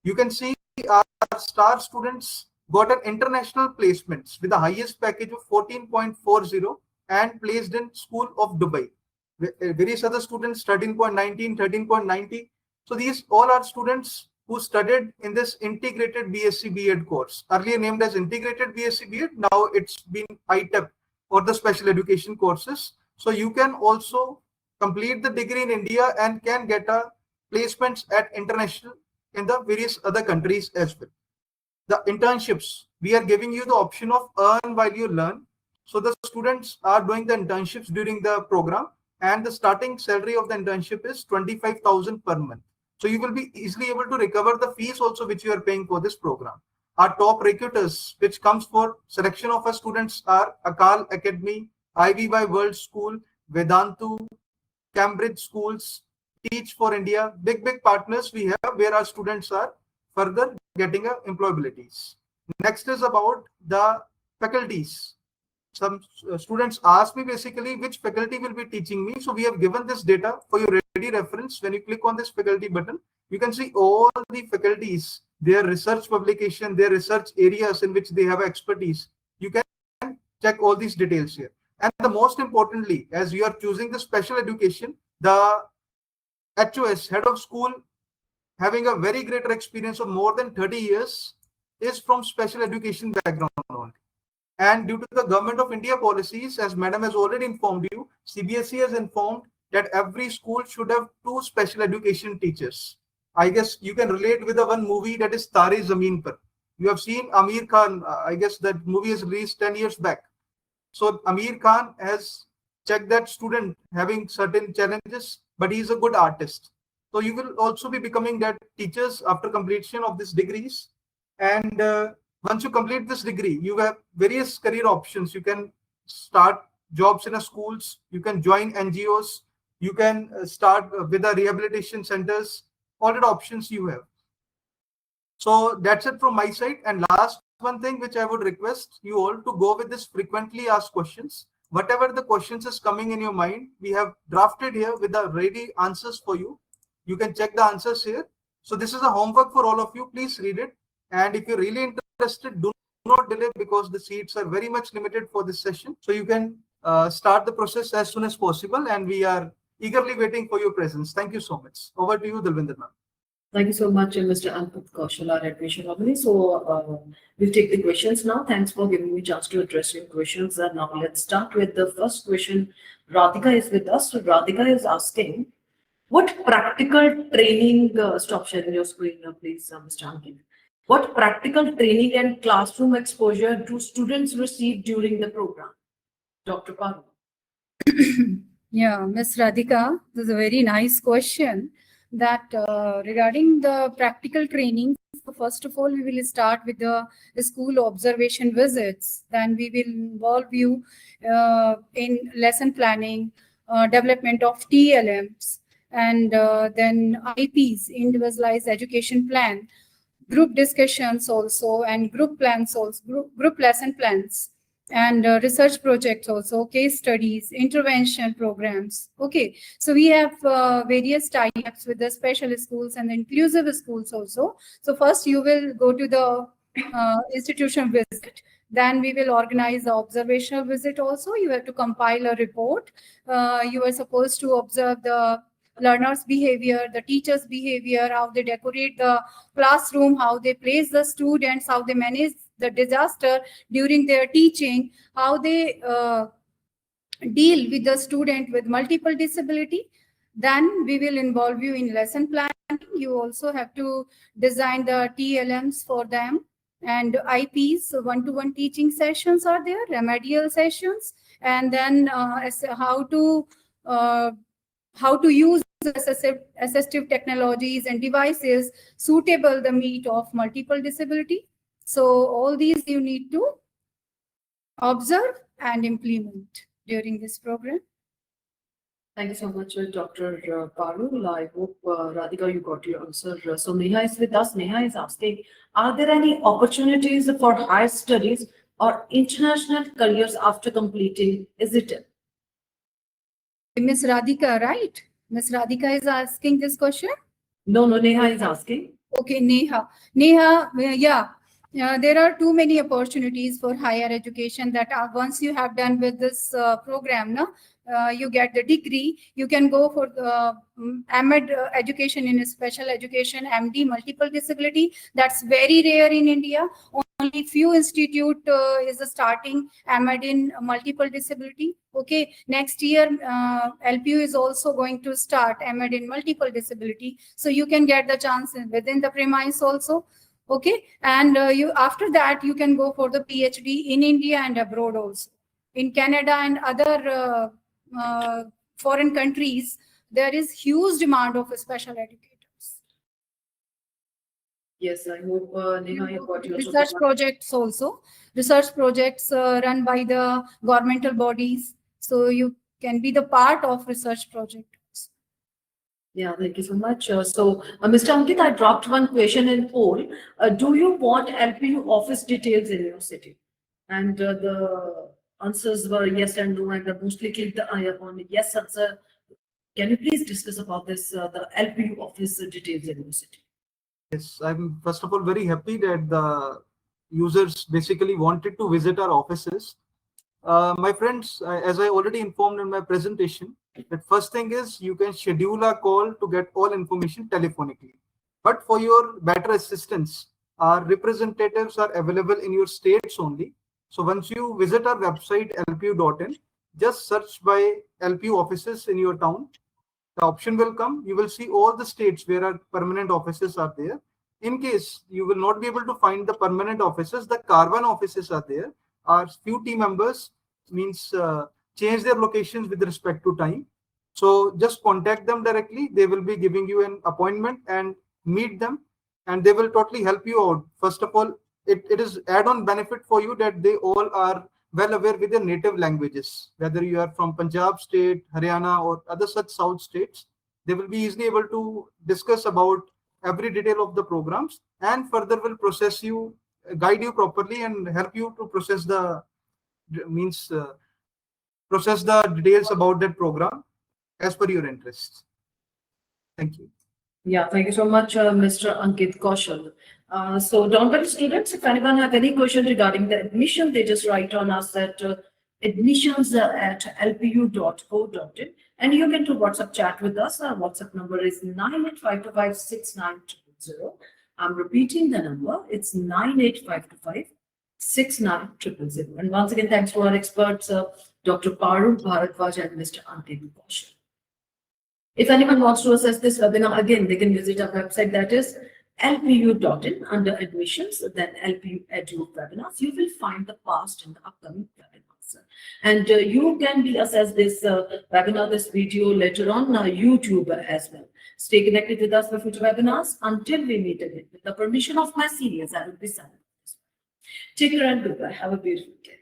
You can see our star students got an international placements with the highest package of 14.40 and placed in School of Dubai. Various other students 13.19, 13.90. So these all are students who studied in this integrated BSc B.Ed course, earlier named as integrated BSc B.Ed. Now it's been ISITEP or the special education courses. So you can also complete the degree in India and can get a placements at international in the various other countries as well. The internships, we are giving you the option of earn while you learn. So the students are doing the internships during the program, and the starting salary of the internship is 25,000 per month. So you will be easily able to recover the fees also which you are paying for this program. Our top recruiters, which comes for selection of our students, are Akal Academy, IVY World School, Vedantu, Cambridge Schools, Teach for India. Big partners we have where our students are further getting employabilities. Next is about the faculties. Some students ask me basically which faculty will be teaching me. So we have given this data for your ready reference. When you click on this faculty button, you can see all the faculties, their research publication, their research areas in which they have expertise. You can check all these details here. And the most importantly, as you are choosing the special education, the HOS, head of school, having a very greater experience of more than 30 years, is from special education background only. And due to the Government of India policies, as Madam has already informed you, CBSE has informed that every school should have 2 special education teachers. I guess you can relate with the one movie that is Tare Zameen Par. You have seen Amir Khan. I guess that movie is released 10 years back. So Amir Khan has checked that student having certain challenges, but he is a good artist. So you will also be becoming that teachers after completion of these degrees. And once you complete this degree, you have various career options. You can start jobs in a schools. You can join NGOs. You can start with the rehabilitation centers. All the options you have. So that's it from my side. And last one thing which I would request you all to go with this frequently asked questions. Whatever the questions is coming in your mind, we have drafted here with the ready answers for you. You can check the answers here. So this is a homework for all of you. Please read it. And if you're really interested, do not delay because the seats are very much limited for this session. So you can start the process as soon as possible. And we are eagerly waiting for your presence. Thank you so much. Over to you, Dalvinder ma'am. Thank you so much, Mr. Ankit Kaushal, our admission officer. So we'll take the questions now. Thanks for giving me a chance to address your questions. And now let's start with the first question. Radhika is with us. So Radhika is asking, what practical training, stop sharing your screen now, please, Mr. Ankit. What practical training and classroom exposure do students receive during the program? Dr. Parul. Yeah, Ms. Radhika, this is a very nice question. That regarding the practical training, so first of all, we will start with the school observation visits. Then we will involve you in lesson planning, development of TLMs, and then IPs, individualized education plan, group discussions also, and group plans also, group lesson plans, and research projects also, case studies, intervention programs. Okay, so we have various tie-ups with the special schools and the inclusive schools also. So first you will go to the institution visit. Then we will organize the observational visit also. You have to compile a report. You are supposed to observe the learners' behavior, the teachers' behavior, how they decorate the classroom, how they place the students, how they manage the disaster during their teaching, how they deal with the student with multiple disability. Then we will involve you in lesson planning. You also have to design the TLMs for them, and IPs, so one-to-one teaching sessions are there, remedial sessions, and then how to use assistive technologies and devices suitable the meet of multiple disability. So all these you need to observe and implement during this program. Thank you so much, Dr. Parul. I hope, Radhika, you got your answer. So Neha is with us. Neha is asking, are there any opportunities for higher studies or international careers after completing ISITEP? Miss Radhika, right? Miss Radhika is asking this question? No, Neha is asking. Okay, Neha. Neha, yeah. Yeah, there are too many opportunities for higher education that are, once you have done with this program, no, you get the degree, you can go for the MEd education in special education, MD multiple disability. That's very rare in India. Only few institute is starting MEd in multiple disability. Okay, next year LPU is also going to start MEd in multiple disability. So you can get the chance within the premise also. Okay, and you after that you can go for the PhD in India and abroad also. In Canada and other foreign countries, there is huge demand of special educators. Yes, I hope, Neha, you got your Research projects also. Research projects run by the governmental bodies. So you can be the part of research project. Yeah, thank you so much. Mr. Ankit, I dropped one question in poll. Do you want LPU office details in your city? And the answers were yes and no, and I mostly clicked the eye on the yes answer. Can you please discuss about this, the LPU office details in your city? Yes, I'm first of all very happy that the users basically wanted to visit our offices. My friends, as I already informed in my presentation, that first thing is you can schedule a call to get all information telephonically. But for your better assistance, our representatives are available in your states only. So once you visit our website lpu.in, just search by LPU offices in your town. The option will come. You will see all the states where our permanent offices are there. In case you will not be able to find the permanent offices, the caravan offices are there. Our few team members means change their locations with respect to time. So just contact them directly. They will be giving you an appointment and meet them, and they will totally help you out. First of all, it is add-on benefit for you that they all are well aware with their native languages. Whether you are from Punjab state, Haryana, or other such south states, they will be easily able to discuss about every detail of the programs, and further will process you, guide you properly, and help you to process the means process the details about that program as per your interests. Thank you. Yeah, thank you so much, Mr. Ankit Kaushal. So don't worry, students, if anyone have any question regarding the admission, they just write on us at admissions at lpu.co.in, and you can do WhatsApp chat with us. Our WhatsApp number is 9852569000. I'm repeating the number. It's 9852569000. And once again, thanks to our experts, Dr. Parul Bharadwaj and Mr. Ankit Kaushal. If anyone wants to access this webinar, again, they can visit our website, that is lpu.in, under admissions, then LPU Edu-Webinars. You will find the past and the upcoming webinars. And you can be access this webinar, this video later on YouTube as well. Stay connected with us for future webinars until we meet again. With the permission of my seniors, I will be signing. Take care and goodbye. Have a beautiful day.